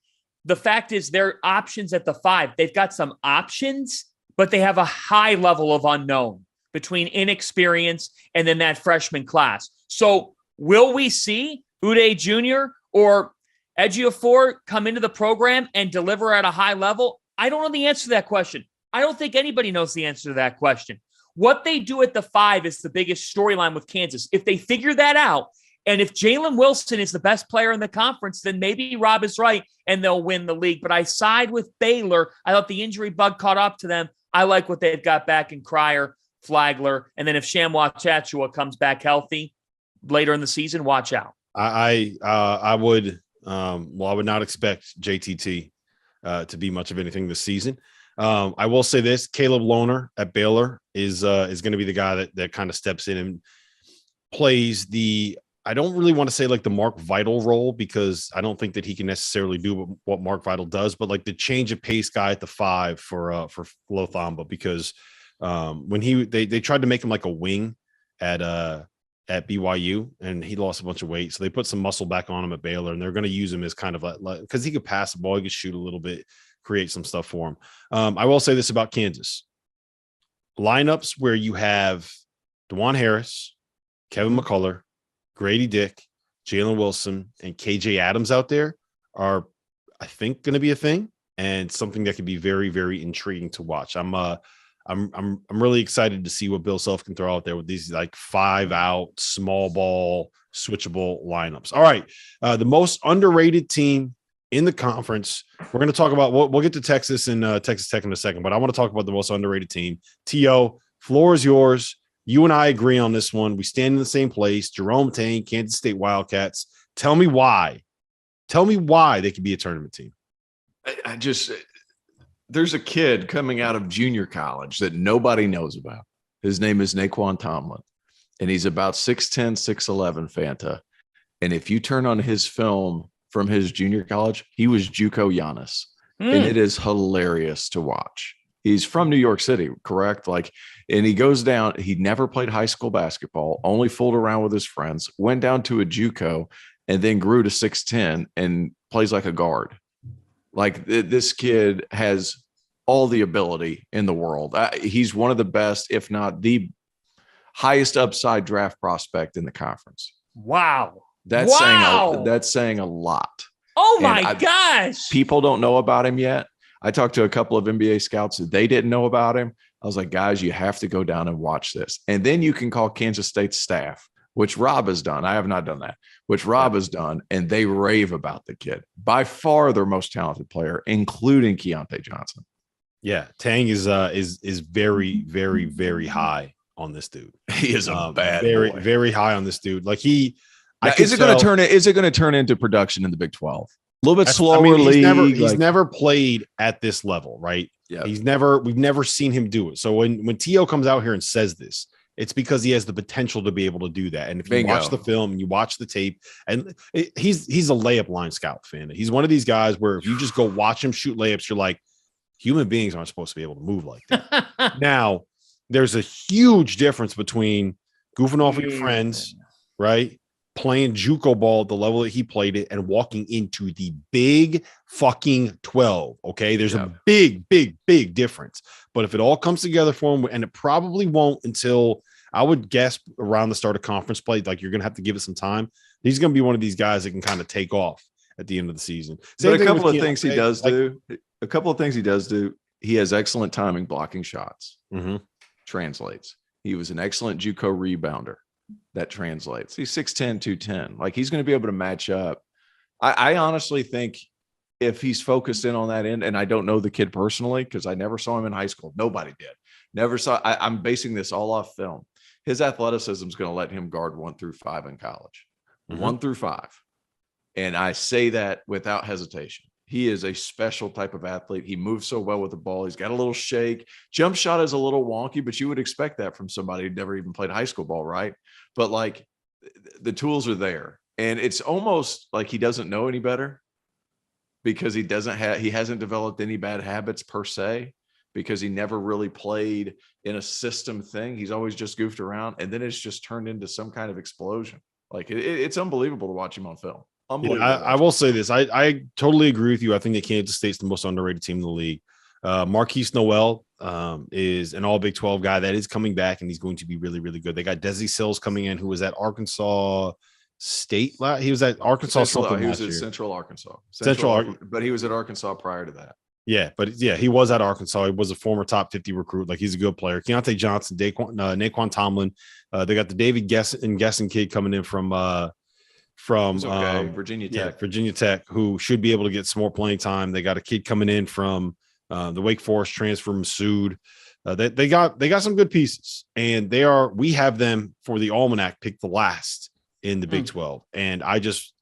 The fact is their options at the 5, they've got some options, but they have a high level of unknown between inexperience and then that freshman class. So will we see Uday Jr. or Ejiofor come into the program and deliver at a high level? I don't know the answer to that question. I don't think anybody knows the answer to that question. What they do at the 5 is the biggest storyline with Kansas. If they figure that out, and if Jalen Wilson is the best player in the conference, then maybe Rob is right and they'll win the league. But I side with Baylor. I thought the injury bug caught up to them. I like what they've got back in Cryer, Flagler, and then if Shamwa Chachua comes back healthy later in the season, watch out. I would not expect JTT to be much of anything this season. I will say this: Caleb Lohner at Baylor is going to be the guy that kind of steps in and plays the. I don't really want to say like the Mark Vital role because I don't think that he can necessarily do what Mark Vital does, but like the change of pace guy at the 5 for Lothamba because when they tried to make him like a wing at BYU and he lost a bunch of weight. So they put some muscle back on him at Baylor and they're going to use him as kind of like, cause he could pass the ball, he could shoot a little bit, create some stuff for him. I will say this about Kansas lineups where you have DeJuan Harris, Kevin McCullough, Grady Dick, Jalen Wilson, and KJ Adams out there are, I think, going to be a thing and something that could be very, very intriguing to watch. I'm really excited to see what Bill Self can throw out there with these like 5-out, small ball, switchable lineups. All right, the most underrated team in the conference. We're going to talk about. We'll get to Texas and Texas Tech in a second, but I want to talk about the most underrated team. T.O., floor is yours. You and I agree on this one. We stand in the same place. Jerome Tang, Kansas State Wildcats. Tell me why. Tell me why they could be a tournament team. There's a kid coming out of junior college that nobody knows about. His name is Naquan Tomlin, and he's about 6'10", 6'11", Fanta. And if you turn on his film from his junior college, he was JUCO Giannis. And it is hilarious to watch. He's from New York City, correct? And he goes down. He never played high school basketball, only fooled around with his friends, went down to a JUCO, and then grew to 6'10" and plays like a guard. This kid has all the ability in the world. He's one of the best, if not the highest upside draft prospect in the conference. Wow. That's saying a lot. Oh my gosh. People don't know about him yet. I talked to a couple of NBA scouts. They didn't know about him. I was like, guys, you have to go down and watch this. And then you can call Kansas State's staff, which Rob has done. I have not done that, which Rob has done. And they rave about the kid. By far their most talented player, including Keontae Johnson. Yeah. Tang is very, very, very high on this dude. He is a bad very, boy. Very high on this dude. Like is it going to turn into production in the Big 12? A little bit slower league. He's never played at this level, right? Yeah. We've never seen him do it. So when T.O. comes out here and says this, it's because he has the potential to be able to do that. And if you watch the film and you watch the tape, and he's a layup line scout fan. He's one of these guys where if you just go watch him shoot layups, you're like, human beings aren't supposed to be able to move like that. Now, there's a huge difference between goofing off with your friends, right? Playing JUCO ball at the level that he played it and walking into the big fucking 12. Okay. There's a big, big, big difference. But if it all comes together for him, and it probably won't until I would guess around the start of conference play, like you're going to have to give it some time. He's going to be one of these guys that can kind of take off at the end of the season. But a couple of things he does do. He has excellent timing blocking shots. Mm-hmm. Translates. He was an excellent JUCO rebounder. That translates. He's 6'10", 210. Like he's going to be able to match up. I honestly think if he's focused in on that end, and I don't know the kid personally because I never saw him in high school. Nobody did. Never saw. I'm basing this all off film. His athleticism is going to let him guard 1 through 5 in college. 1 through 5. And I say that without hesitation. He is a special type of athlete. He moves so well with the ball. He's got a little shake. Jump shot is a little wonky, but you would expect that from somebody who never even played high school ball, right? But like the tools are there. And it's almost like he doesn't know any better because he hasn't developed any bad habits per se, because he never really played in a system thing. He's always just goofed around. And then it's just turned into some kind of explosion. Like it's unbelievable to watch him on film. I will say this. I totally agree with you. I think that Kansas State's the most underrated team in the league. Marquise Noel is an all Big 12 guy that is coming back, and he's going to be really, really good. They got Desi Sills coming in, who was at Arkansas State. He was at Arkansas Central, something. He was at Central Arkansas. But he was at Arkansas prior to that. Yeah, he was at Arkansas. He was a former top 50 recruit. Like, he's a good player. Keontae Johnson, Naquan Tomlin. They got the David Guessing kid coming in from Virginia Tech. Yeah, Virginia Tech, who should be able to get some more playing time. They got a kid coming in from the Wake Forest transfer, Masood. They got some good pieces, and we have them for the Almanac picked the last in the Big 12. And I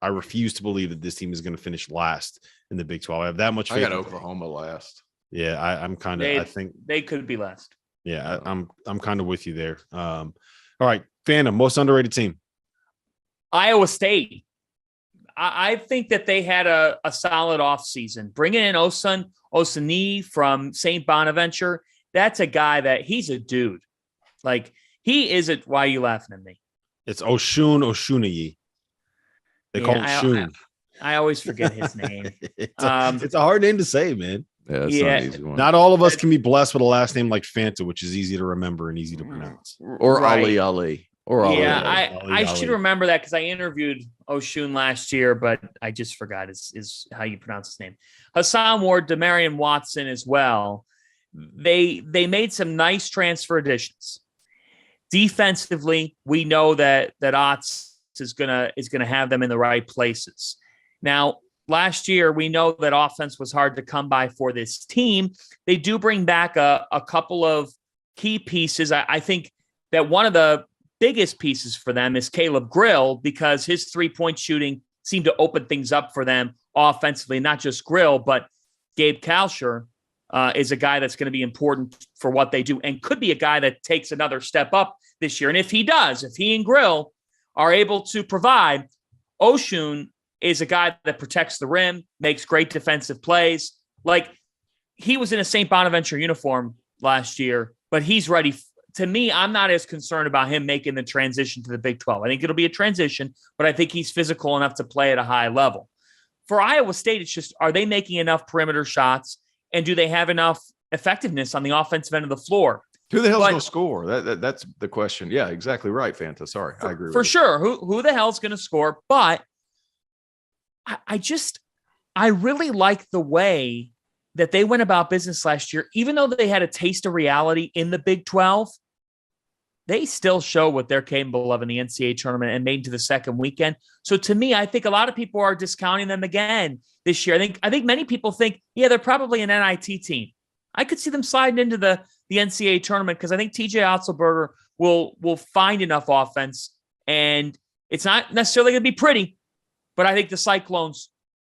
refuse to believe that this team is going to finish last in the Big 12. I have that much faith. I got Oklahoma last. Yeah, I think they could be last. Yeah, I'm kind of with you there. All right, Phantom, most underrated team. Iowa State. I think that they had a solid offseason. Bringing in Osani from St. Bonaventure, that's a guy that he's a dude. Like, he is it. Why are you laughing at me? It's Oshunayi. They call him Shun. I always forget his name. It's a hard name to say, man. Yeah, it's not an easy one. Not all of us can be blessed with a last name like Fanta, which is easy to remember and easy to pronounce. Or right. Ali. Or I should remember that because I interviewed Oshun last year, but I just forgot is how you pronounce his name. Hassan Ward, Demarion Watson as well. They made some nice transfer additions. Defensively, we know that Otts is gonna have them in the right places. Now, last year, we know that offense was hard to come by for this team. They do bring back a couple of key pieces. I think that one of the biggest pieces for them is Caleb Grill, because his three-point shooting seemed to open things up for them offensively. Not just Grill, but Gabe Kalsher is a guy that's going to be important for what they do and could be a guy that takes another step up this year. And if he does, if he and Grill are able to provide, Oshun is a guy that protects the rim, makes great defensive plays. Like, he was in a St. Bonaventure uniform last year, but he's ready. To me, I'm not as concerned about him making the transition to the Big 12. I think it'll be a transition, but I think he's physical enough to play at a high level. For Iowa State, it's just, are they making enough perimeter shots, and do they have enough effectiveness on the offensive end of the floor? Who the hell's going to score? That's the question. Yeah, exactly right, Fanta. Sorry, I agree with for you. Sure. Who the hell's going to score? But I really like the way that they went about business last year, even though they had a taste of reality in the Big 12, they still show what they're capable of in the NCAA tournament and made to the second weekend. So to me, I think a lot of people are discounting them again this year. I think many people think, yeah, they're probably an NIT team. I could see them sliding into the NCAA tournament because I think TJ Otzelberger will find enough offense, and it's not necessarily going to be pretty, but I think the Cyclones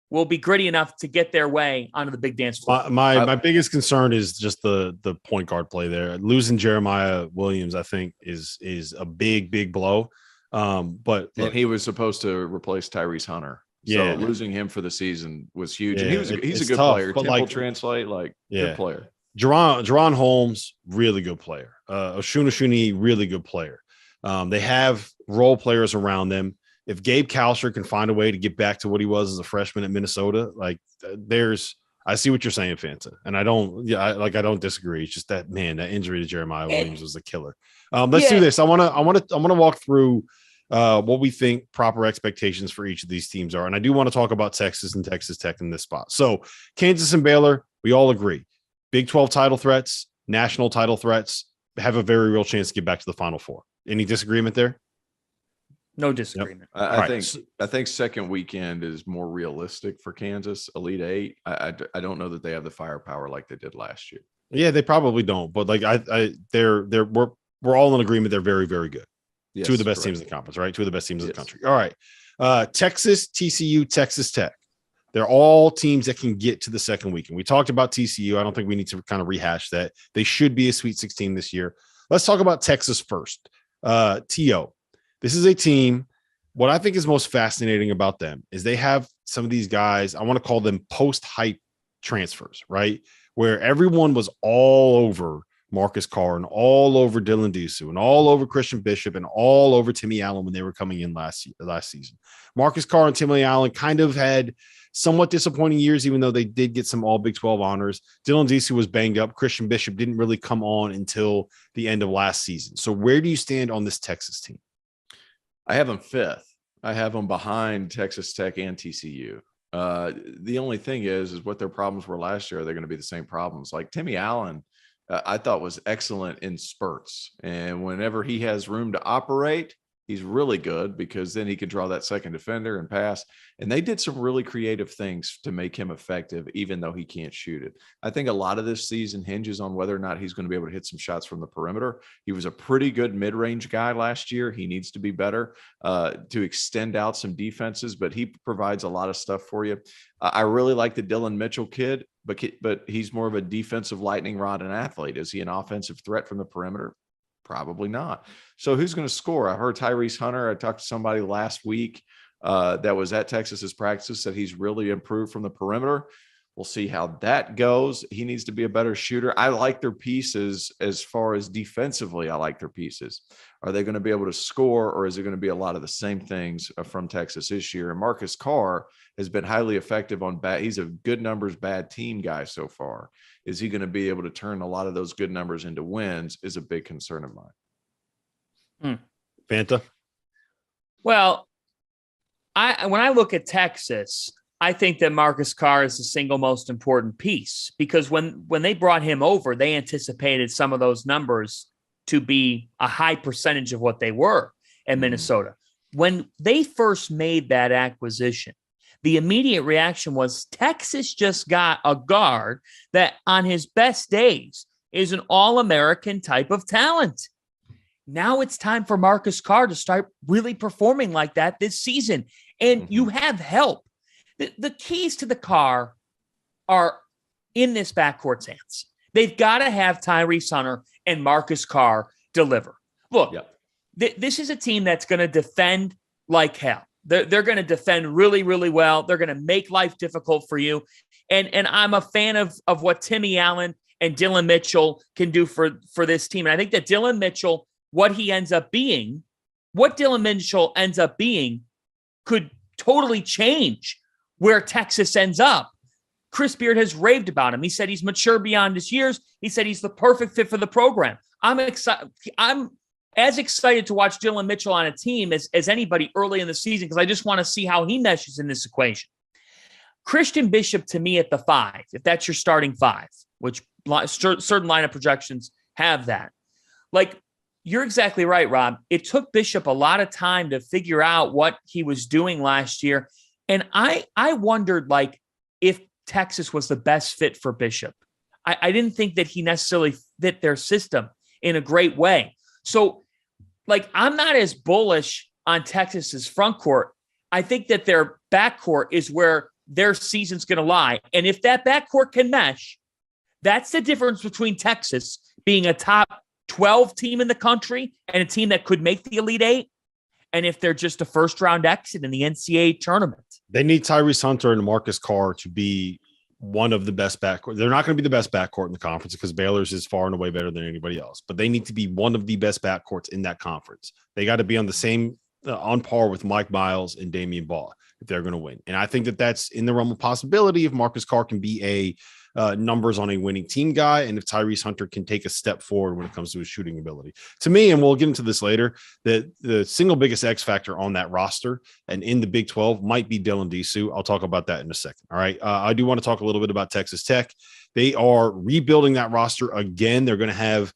will be gritty enough to get their way onto the big dance floor. My biggest concern is just the point guard play there. Losing Jeremiah Williams, I think, is a big blow. But and he was supposed to replace Tyrese Hunter. Yeah, so losing him for the season was huge. Yeah, and he's a good tough, player. Temple translate, good player. Jerron Holmes, really good player. Oshunashuni, really good player. They have role players around them. If Gabe Kalsher can find a way to get back to what he was as a freshman at Minnesota, I see what you're saying, Fanta, and I don't disagree. It's just that injury to Jeremiah Williams was a killer. Let's do this. I want to walk through what we think proper expectations for each of these teams are, and I do want to talk about Texas and Texas Tech in this spot. So Kansas and Baylor, we all agree, Big 12 title threats, national title threats, have a very real chance to get back to the Final Four. Any disagreement there? No disagreement. Yep. I think second weekend is more realistic for Kansas. Elite Eight. I don't know that they have the firepower like they did last year. Yeah, they probably don't. But we're all in agreement. They're very, very good. Yes, two of the best teams in the conference, right? Two of the best teams in the country. All right. Texas, TCU, Texas Tech. They're all teams that can get to the second weekend. We talked about TCU. I don't think we need to kind of rehash that. They should be a Sweet 16 this year. Let's talk about Texas first. TO. This is a team. What I think is most fascinating about them is they have some of these guys, I want to call them post-hype transfers, right? Where everyone was all over Marcus Carr and all over Dylan Disu and all over Christian Bishop and all over Timmy Allen when they were coming in last season. Marcus Carr and Timmy Allen kind of had somewhat disappointing years, even though they did get some all Big 12 honors. Dylan Disu was banged up. Christian Bishop didn't really come on until the end of last season. So where do you stand on this Texas team? I have them fifth. I have them behind Texas Tech and TCU. The only thing is what their problems were last year. They're going to be the same problems. Like Timmy Allen, I thought was excellent in spurts. And whenever he has room to operate, he's really good because then he can draw that second defender and pass. And they did some really creative things to make him effective, even though he can't shoot it. I think a lot of this season hinges on whether or not he's going to be able to hit some shots from the perimeter. He was a pretty good mid-range guy last year. He needs to be better to extend out some defenses, but he provides a lot of stuff for you. I really like the Dylan Mitchell kid, but he's more of a defensive lightning rod and athlete. Is he an offensive threat from the perimeter? Probably not. So who's going to score? I heard Tyrese Hunter. I talked to somebody last week that was at Texas's practice, said he's really improved from the perimeter. We'll see how that goes. He needs to be a better shooter. I like their pieces as far as defensively. I like their pieces. Are they going to be able to score, or is it going to be a lot of the same things from Texas this year? And Marcus Carr has been highly effective on bad. He's a good numbers, bad team guy so far. Is he going to be able to turn a lot of those good numbers into wins is a big concern of mine. Fanta? Well, when I look at Texas, I think that Marcus Carr is the single most important piece because when they brought him over, they anticipated some of those numbers to be a high percentage of what they were in Minnesota. When they first made that acquisition, the immediate reaction was Texas just got a guard that on his best days is an all-American type of talent. Now it's time for Marcus Carr to start really performing like that this season. And you have help. The keys to the car are in this backcourt's hands. They've got to have Tyrese Hunter and Marcus Carr deliver. Look, this is a team that's going to defend like hell. They're going to defend really, really well. They're going to make life difficult for you. And I'm a fan of what Timmy Allen and Dylan Mitchell can do for this team. And I think that Dylan Mitchell, what Dylan Mitchell ends up being could totally change where Texas ends up. Chris Beard has raved about him. He said he's mature beyond his years. He said he's the perfect fit for the program. I'm excited. I'm as excited to watch Dylan Mitchell on a team as anybody early in the season because I just want to see how he meshes in this equation. Christian Bishop to me at the 5, if that's your starting 5, which certain lineup projections have that. Like, you're exactly right, Rob. It took Bishop a lot of time to figure out what he was doing last year. And I wondered, like, if Texas was the best fit for Bishop. I didn't think that he necessarily fit their system in a great way. So, like, I'm not as bullish on Texas's front court. I think that their backcourt is where their season's going to lie. And if that backcourt can mesh, that's the difference between Texas being a top 12 team in the country and a team that could make the Elite Eight. And if they're just a first round exit in the NCAA tournament, they need Tyrese Hunter and Marcus Carr to be one of the best backcourt. They're not going to be the best backcourt in the conference because Baylor's is far and away better than anybody else, but they need to be one of the best backcourts in that conference. They got to be on the same on par with Mike Miles and Damian Ball if they're going to win. And I think that that's in the realm of possibility if Marcus Carr can be a numbers on a winning team guy, and if Tyrese Hunter can take a step forward when it comes to his shooting ability. To me, and we'll get into this later, the single biggest X factor on that roster and in the Big 12 might be Dylan Disu. I'll talk about that in a second. All right. I do want to talk a little bit about Texas Tech. They are rebuilding that roster again. They're going to have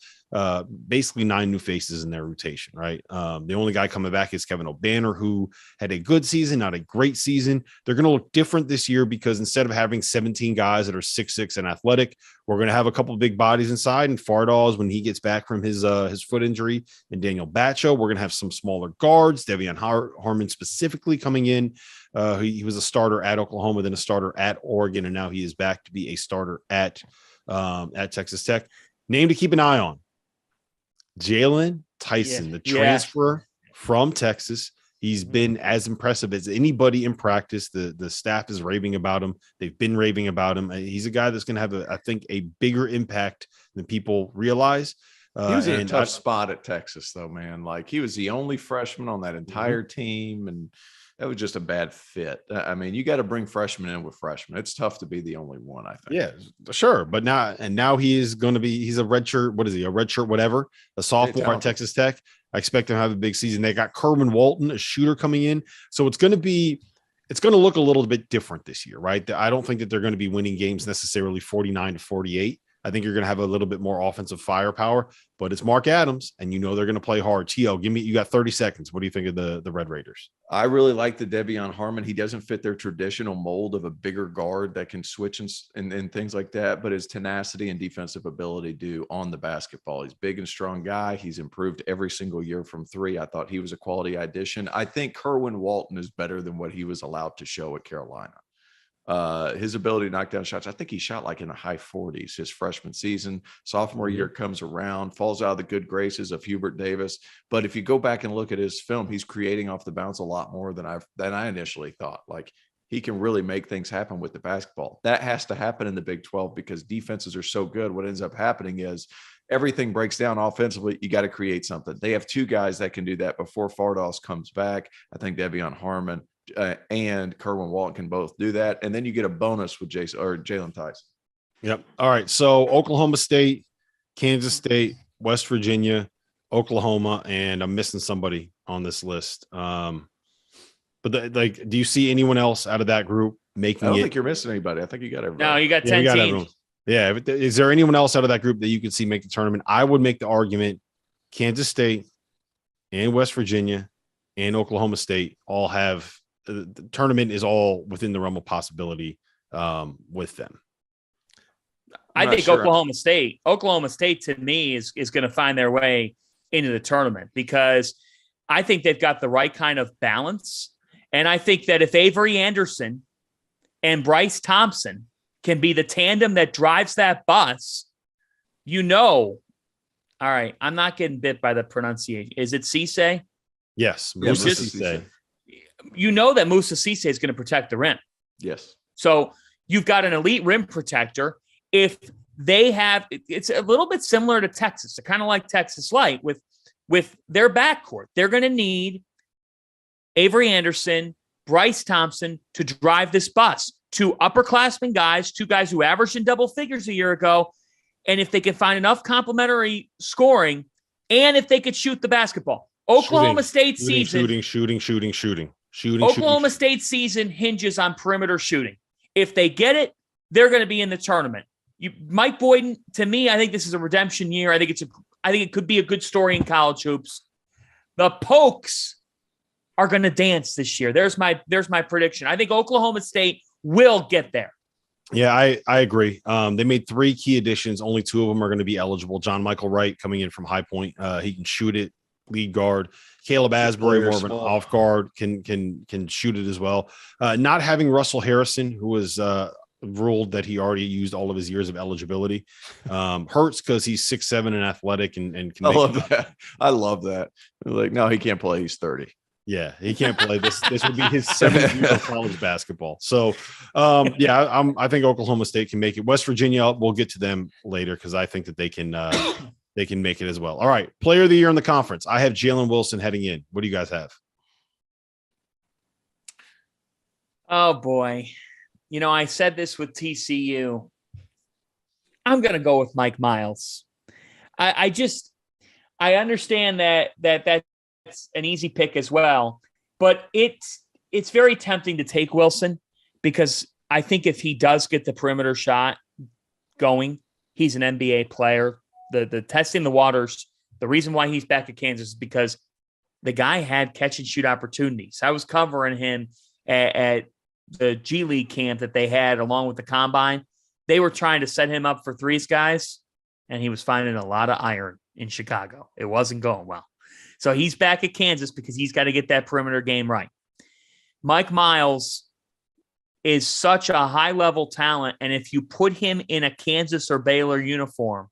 basically 9 new faces in their rotation, right? The only guy coming back is Kevin O'Banner, who had a good season, not a great season. They're going to look different this year because instead of having 17 guys that are 6'6" and athletic, we're going to have a couple of big bodies inside. And Fardaws, when he gets back from his foot injury, and Daniel Batcho, we're going to have some smaller guards. Devion Harmon specifically coming in. He was a starter at Oklahoma, then a starter at Oregon, and now he is back to be a starter at Texas Tech. Name to keep an eye on: Jalen Tyson, the transfer from Texas. He's been as impressive as anybody in practice. The staff is raving about him. They've been raving about him. He's a guy that's going to have, I think, a bigger impact than people realize. He was in a tough spot at Texas, though, man. Like, he was the only freshman on that entire team, and that was just a bad fit. I mean, you got to bring freshmen in with freshmen. It's tough to be the only one, I think. Yeah, sure. But now he is going to be, he's a redshirt. What is he? A redshirt, whatever, a sophomore at Texas Tech. I expect him to have a big season. They got Kerwin Walton, a shooter, coming in. So it's going to look a little bit different this year, right? I don't think that they're going to be winning games necessarily 49-48. I think you're going to have a little bit more offensive firepower, but it's Mark Adams, and you know they're going to play hard. T.O., you got 30 seconds. What do you think of the Red Raiders? I really like the Devion Harmon. He doesn't fit their traditional mold of a bigger guard that can switch and things like that, but his tenacity and defensive ability do on the basketball. He's a big and strong guy. He's improved every single year from 3. I thought he was a quality addition. I think Kerwin Walton is better than what he was allowed to show at Carolina. His ability to knock down shots, I think he shot like in the high 40s his freshman season. Sophomore year comes around, falls out of the good graces of Hubert Davis. But if you go back and look at his film, he's creating off the bounce a lot more than I initially thought. Like, he can really make things happen with the basketball. That has to happen in the Big 12 because defenses are so good. What ends up happening is everything breaks down offensively. You got to create something. They have 2 guys that can do that before Fardaws comes back. I think Devion Harmon and Kerwin Walton can both do that. And then you get a bonus with Jalen Tyson. Yep. All right. So Oklahoma State, Kansas State, West Virginia, Oklahoma, and I'm missing somebody on this list. But do you see anyone else out of that group making it? I don't think you're missing anybody. I think you got everybody. No, you got 10 teams. Everyone. Yeah. Is there anyone else out of that group that you could see make the tournament? I would make the argument Kansas State and West Virginia and Oklahoma State all have the tournament is all within the realm of possibility with them. I think sure. Oklahoma State to me is going to find their way into the tournament because I think they've got the right kind of balance. And I think that if Avery Anderson and Bryce Thompson can be the tandem that drives that bus, all right, I'm not getting bit by the pronunciation. Is it Cisse? Yes. Musa Cisse. You know that Musa Cisse is going to protect the rim. Yes. So you've got an elite rim protector. If they have, it's a little bit similar to Texas. They're kind of like Texas Light with their backcourt. They're going to need Avery Anderson, Bryce Thompson to drive this bus. 2 upperclassmen guys, 2 guys who averaged in double figures a year ago. And if they can find enough complementary scoring, and if they could shoot the basketball, Oklahoma State season. Shooting. Oklahoma State season hinges on perimeter shooting. If they get it, they're going to be in the tournament. Mike Boyden, to me, I think this is a redemption year. I think it could be a good story in college hoops. The Pokes are going to dance this year. There's my prediction. I think Oklahoma State will get there. Yeah, I agree. They made 3 key additions. Only 2 of them are going to be eligible. John Michael Wright coming in from High Point. He can shoot it, lead guard. Caleb Asbury, more of an off guard, can shoot it as well. Not having Russell Harrison, who was ruled that he already used all of his years of eligibility, hurts because he's 6'7" and athletic and can. I love that. Like, no, he can't play. He's 30. Yeah, he can't play. This would be his 7th year of college basketball. So, I think Oklahoma State can make it. West Virginia, we'll get to them later because I think that they can make it as well. All right, player of the year in the conference. I have Jalen Wilson heading in. What do you guys have? Oh boy, I said this with TCU. I'm going to go with Mike Miles. I understand that's an easy pick as well, but it's very tempting to take Wilson because I think if he does get the perimeter shot going, he's an NBA player. The testing the waters, the reason why he's back at Kansas is because the guy had catch and shoot opportunities. I was covering him at the G League camp that they had along with the combine. They were trying to set him up for threes, guys, and he was finding a lot of iron in Chicago. It wasn't going well. So he's back at Kansas because he's got to get that perimeter game right. Mike Miles is such a high-level talent, and if you put him in a Kansas or Baylor uniform,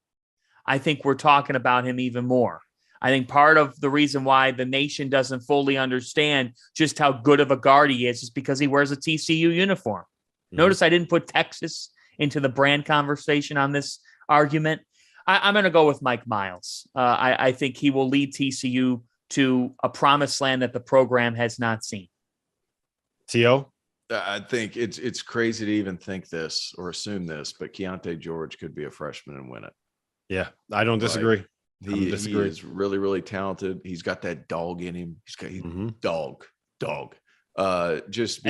I think we're talking about him even more. I think part of the reason why the nation doesn't fully understand just how good of a guard he is because he wears a TCU uniform. Mm-hmm. Notice I didn't put Texas into the brand conversation on this argument. I'm going to go with Mike Miles. I think he will lead TCU to a promised land that the program has not seen. T.O.? I think it's crazy to even think this or assume this, but Keontae George could be a freshman and win it. Yeah, I don't disagree. He is really, really talented. He's got that dog in him. He's dog. And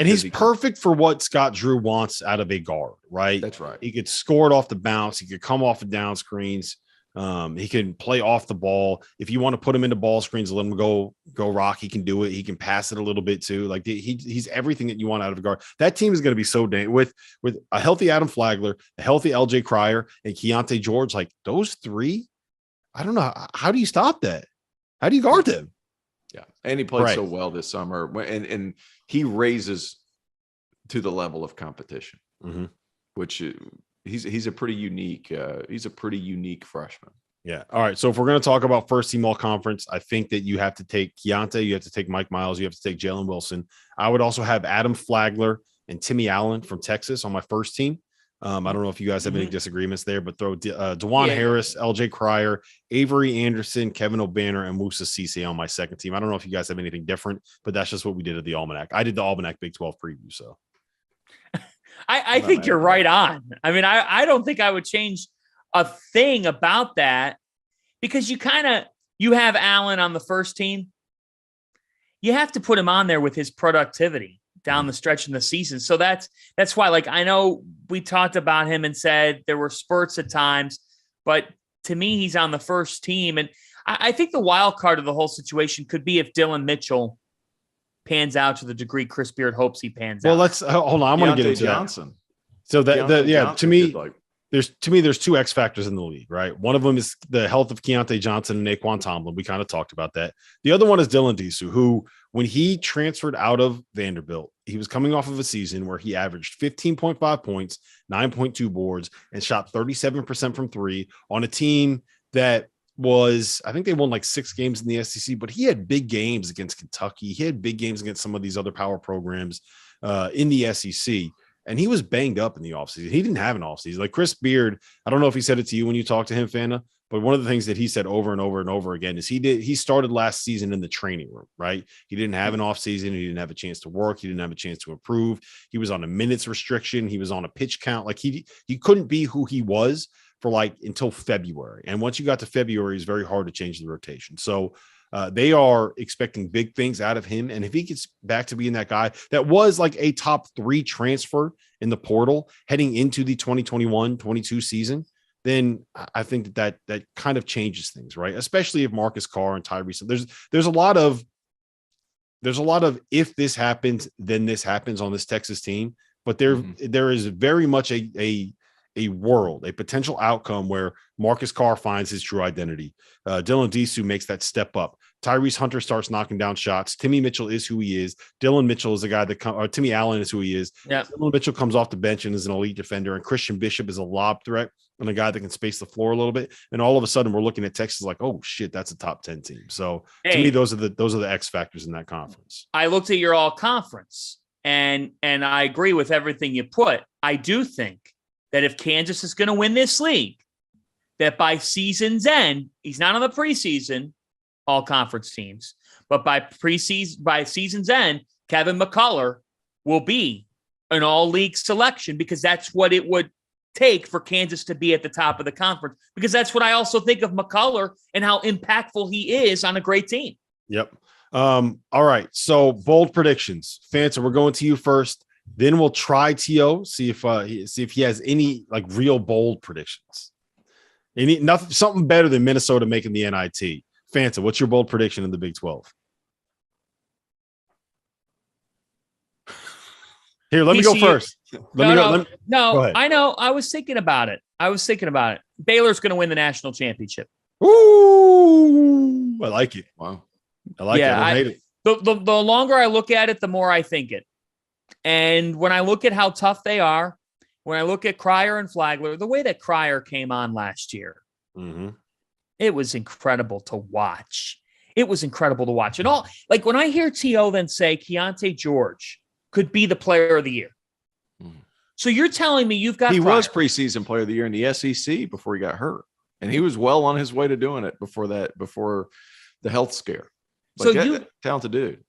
he's perfect for what Scott Drew wants out of a guard, right? That's right. He could score it off the bounce. He could come off of down screens. He can play off the ball. If you want to put him into ball screens, let him go rock. He can do it. He can pass it a little bit too. Like he's everything that you want out of a guard. That team is going to be so with a healthy Adam Flagler, a healthy LJ Cryer, and Keontae George. Like those 3, I don't know. How do you stop that? How do you guard them? Yeah, and he played so well this summer, and he raises to the level of competition, which he's a pretty unique freshman. Yeah. All right. So if we're going to talk about first team all conference, I think that you have to take Keontae, you have to take Mike Miles, you have to take Jalen Wilson. I would also have Adam Flagler and Timmy Allen from Texas on my first team. I don't know if you guys have any disagreements there, but throw DeJuan Harris, LJ Cryer, Avery Anderson, Kevin O'Banner, and Musa Cisse on my second team. I don't know if you guys have anything different, but that's just what we did at the Almanac. I did the Almanac Big 12 preview. So I think you're right on. I mean, I don't think I would change a thing about that because you have Allen on the first team. You have to put him on there with his productivity down the stretch in the season. So that's why, like, I know we talked about him and said there were spurts at times, but to me, he's on the first team. And I think the wild card of the whole situation could be if Dylan Mitchell pans out to the degree Chris Beard hopes he pans out. Well, let's hold on. I'm going to get into Johnson. That. So there's 2 X factors in the league, right? One of them is the health of Keontae Johnson and Naquan Tomlin. We kind of talked about that. The other one is Dylan Disu, who, when he transferred out of Vanderbilt, he was coming off of a season where he averaged 15.5 points, 9.2 boards, and shot 37% from 3 on a team that was, I think they won like 6 games in the SEC, but he had big games against Kentucky. He had big games against some of these other power programs in the SEC. And he was banged up in the offseason. He didn't have an offseason. Like Chris Beard, I don't know if he said it to you when you talked to him, Fanta, but one of the things that he said over and over and over again is he started last season in the training room, right? He didn't have an offseason. He didn't have a chance to work. He didn't have a chance to improve. He was on a minutes restriction. He was on a pitch count. Like he couldn't be who he was for like until February. And once you got to February, it's very hard to change the rotation. So They are expecting big things out of him. And if he gets back to being that guy that was like a top 3 transfer in the portal heading into the 2021-22 season, then I think that kind of changes things, right? Especially if Marcus Carr and Tyrese, there's a lot of if this happens, then this happens on this Texas team. But there is very much a potential outcome where Marcus Carr finds his true identity. Dylan Disu makes that step up. Tyrese Hunter starts knocking down shots. Timmy Mitchell is who he is. Dylan Mitchell is a guy or Timmy Allen is who he is. Yeah. Dylan Mitchell comes off the bench and is an elite defender, and Christian Bishop is a lob threat and a guy that can space the floor a little bit. And all of a sudden, we're looking at Texas like, oh shit, that's a top 10 team. So to me, those are the X factors in that conference. I looked at your all conference, and I agree with everything you put. I do think that if Kansas is going to win this league, that by season's end, he's not on the preseason all conference teams, but by season's end, Kevin McCullough will be an all league selection, because that's what it would take for Kansas to be at the top of the conference, because that's what I also think of McCullough and how impactful he is on a great team. Yep. All right. So bold predictions. Fanta, we're going to you first. Then we'll try T.O. see if he has any like real bold predictions. Something better than Minnesota making the NIT. Fanta, what's your bold prediction in the Big 12? Here, let me go first. No, I know. I was thinking about it. Baylor's going to win the national championship. Ooh, I like it. Wow. I like it. I hate it. The longer I look at it, the more I think it. And when I look at how tough they are, when I look at Cryer and Flagler, the way that Cryer came on last year, it was incredible to watch. And all, like when I hear T.O. then say Keontae George could be the player of the year. So you're telling me you've got he Cryer. Was preseason player of the year in the SEC before he got hurt. And he was well on his way to doing it before the health scare. Like so talented dude.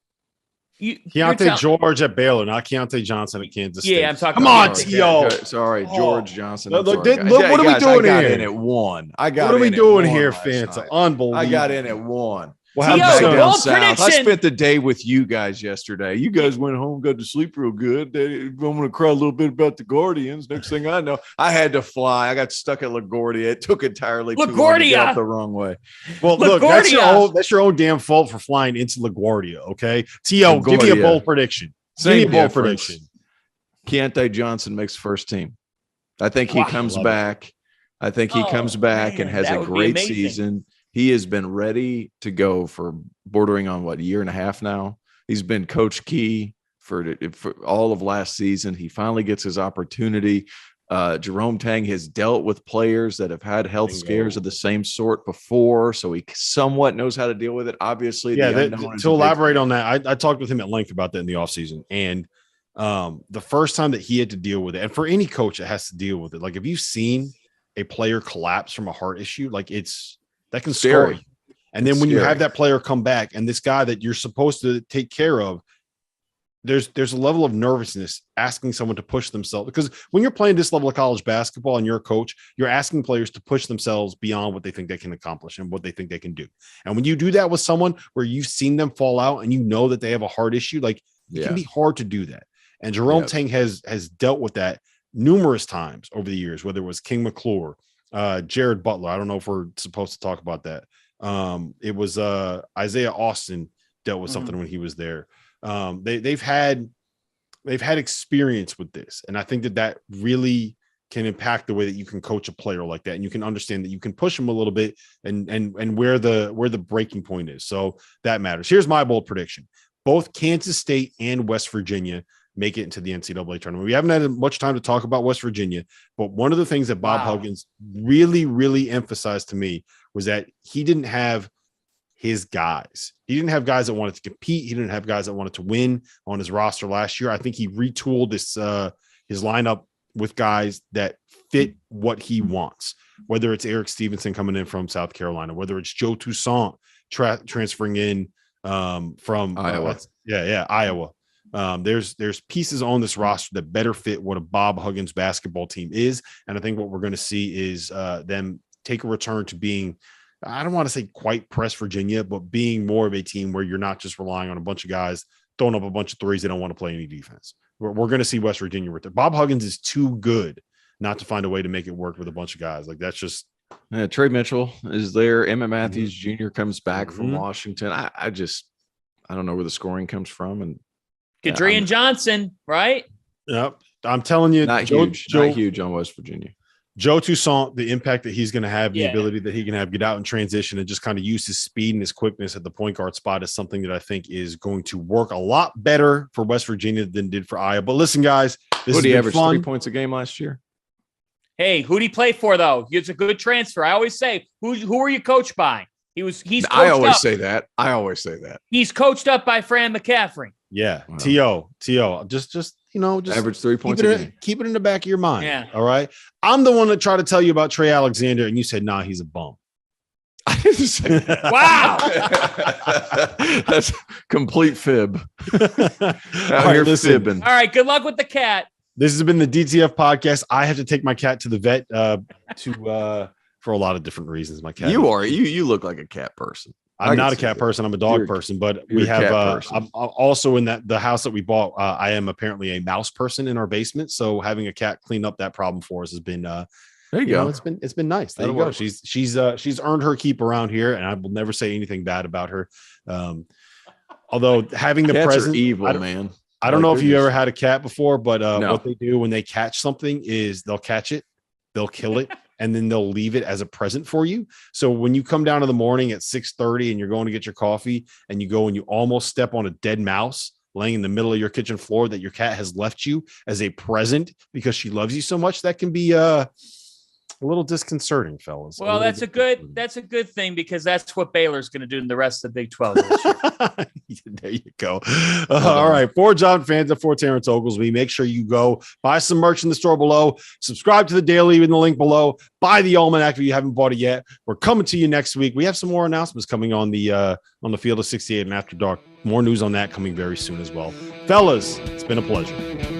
Keontae George at Baylor, not Keontae Johnson at Kansas State. Yeah, I'm talking. Come on, T.O. Sorry, George Johnson. Look, what are we doing here? I got in at 1. What are we doing here, Fanta? Unbelievable. I got in at 1. Well, I spent the day with you guys yesterday. You guys went home, got to sleep real good. I'm going to cry a little bit about the Guardians. Next thing I know, I had to fly. I got stuck at LaGuardia. It took entirely too long to get out the wrong way. Well, look, that's your own damn fault for flying into LaGuardia, okay? T.O., give me a bold prediction. Give me a bold prediction. Keontae Johnson makes first team. I think he comes back. I think he comes back and has a great season. He has been ready to go for bordering on a year and a half now. He's been Coach Key for all of last season. He finally gets his opportunity. Jerome Tang has dealt with players that have had health scares of the same sort before, so he somewhat knows how to deal with it. Obviously, to elaborate on that, I talked with him at length about that in the offseason. And the first time that he had to deal with it, and for any coach that has to deal with it, like if you've seen a player collapse from a heart issue, like that can scare you. And then when you have that player come back and this guy that you're supposed to take care of, there's a level of nervousness asking someone to push themselves, because when you're playing this level of college basketball and you're a coach, you're asking players to push themselves beyond what they think they can accomplish and what they think they can do. And when you do that with someone where you've seen them fall out and you know that they have a heart issue, like it can be hard to do that. And Jerome Tang has dealt with that numerous times over the years, whether it was King McClure, Jared Butler. I don't know if we're supposed to talk about that. It was Isaiah Austin dealt with something when he was there. They've had experience with this, and I think that really can impact the way that you can coach a player like that, and you can understand that you can push them a little bit and where the breaking point is. So that matters. Here's my bold prediction: both Kansas State and West Virginia make it into the NCAA tournament. We haven't had much time to talk about West Virginia, but one of the things that Bob Huggins really, really emphasized to me was that he didn't have his guys. He didn't have guys that wanted to compete. He didn't have guys that wanted to win on his roster last year. I think he retooled his lineup with guys that fit what he wants, whether it's Eric Stevenson coming in from South Carolina, whether it's Joe Toussaint transferring in from Iowa. Iowa. There's pieces on this roster that better fit what a Bob Huggins basketball team is. And I think what we're going to see is them take a return to being I don't want to say quite press Virginia, but being more of a team where you're not just relying on a bunch of guys throwing up a bunch of threes that don't want to play any defense. We're going to see West Virginia with it. Bob Huggins is too good not to find a way to make it work with a bunch of guys. Like that's just. Trey Mitchell is there. Emmett Matthews Jr. comes back from Washington. I don't know where the scoring comes from. And Kadrian Johnson, right? Yep. I'm telling you, not huge on West Virginia. Joe Toussaint, the impact that he's going to have, the ability that he can have, get out and transition and just kind of use his speed and his quickness at the point guard spot is something that I think is going to work a lot better for West Virginia than did for Iowa. But listen, guys, this is average 3 points a game last year. Hey, who'd he play for though? It's a good transfer. I always say, who were you coached by? I always say that. He's coached up by Fran McCaffrey. Yeah. Wow. T.O. Just average 3 points a game. Keep it in the back of your mind. Yeah. All right. I'm the one that tried to tell you about Trey Alexander, and you said, nah, he's a bum. I didn't say that. Wow. That's complete fib. All right, listen. Fibbing. All right. Good luck with the cat. This has been the DTF podcast. I have to take my cat to the vet for a lot of different reasons. My cat. You look like a cat person. I'm not a cat person. I'm a dog person, but we have, I'm also in the house that we bought. I am apparently a mouse person in our basement. So having a cat clean up that problem for us has been, there you go. It's been nice. There you go. She's earned her keep around here, and I will never say anything bad about her. Although having the Cats present, are evil, man. I don't know if you ever had a cat before, but No. What they do when they catch something is they'll catch it, they'll kill it, and then they'll leave it as a present for you. So when you come down in the morning at 6:30 and you're going to get your coffee and you go and you almost step on a dead mouse laying in the middle of your kitchen floor that your cat has left you as a present because she loves you so much, that can be a little disconcerting, fellas. Well, that's a good thing because that's what Baylor's going to do in the rest of the Big 12 this year. There you go. All right. For John Fanta, for Terrence Oglesby, make sure you go buy some merch in the store below. Subscribe to the Daily in the link below. Buy the Almanac if you haven't bought it yet. We're coming to you next week. We have some more announcements coming on the Field of 68 and After Dark. More news on that coming very soon as well. Fellas, it's been a pleasure.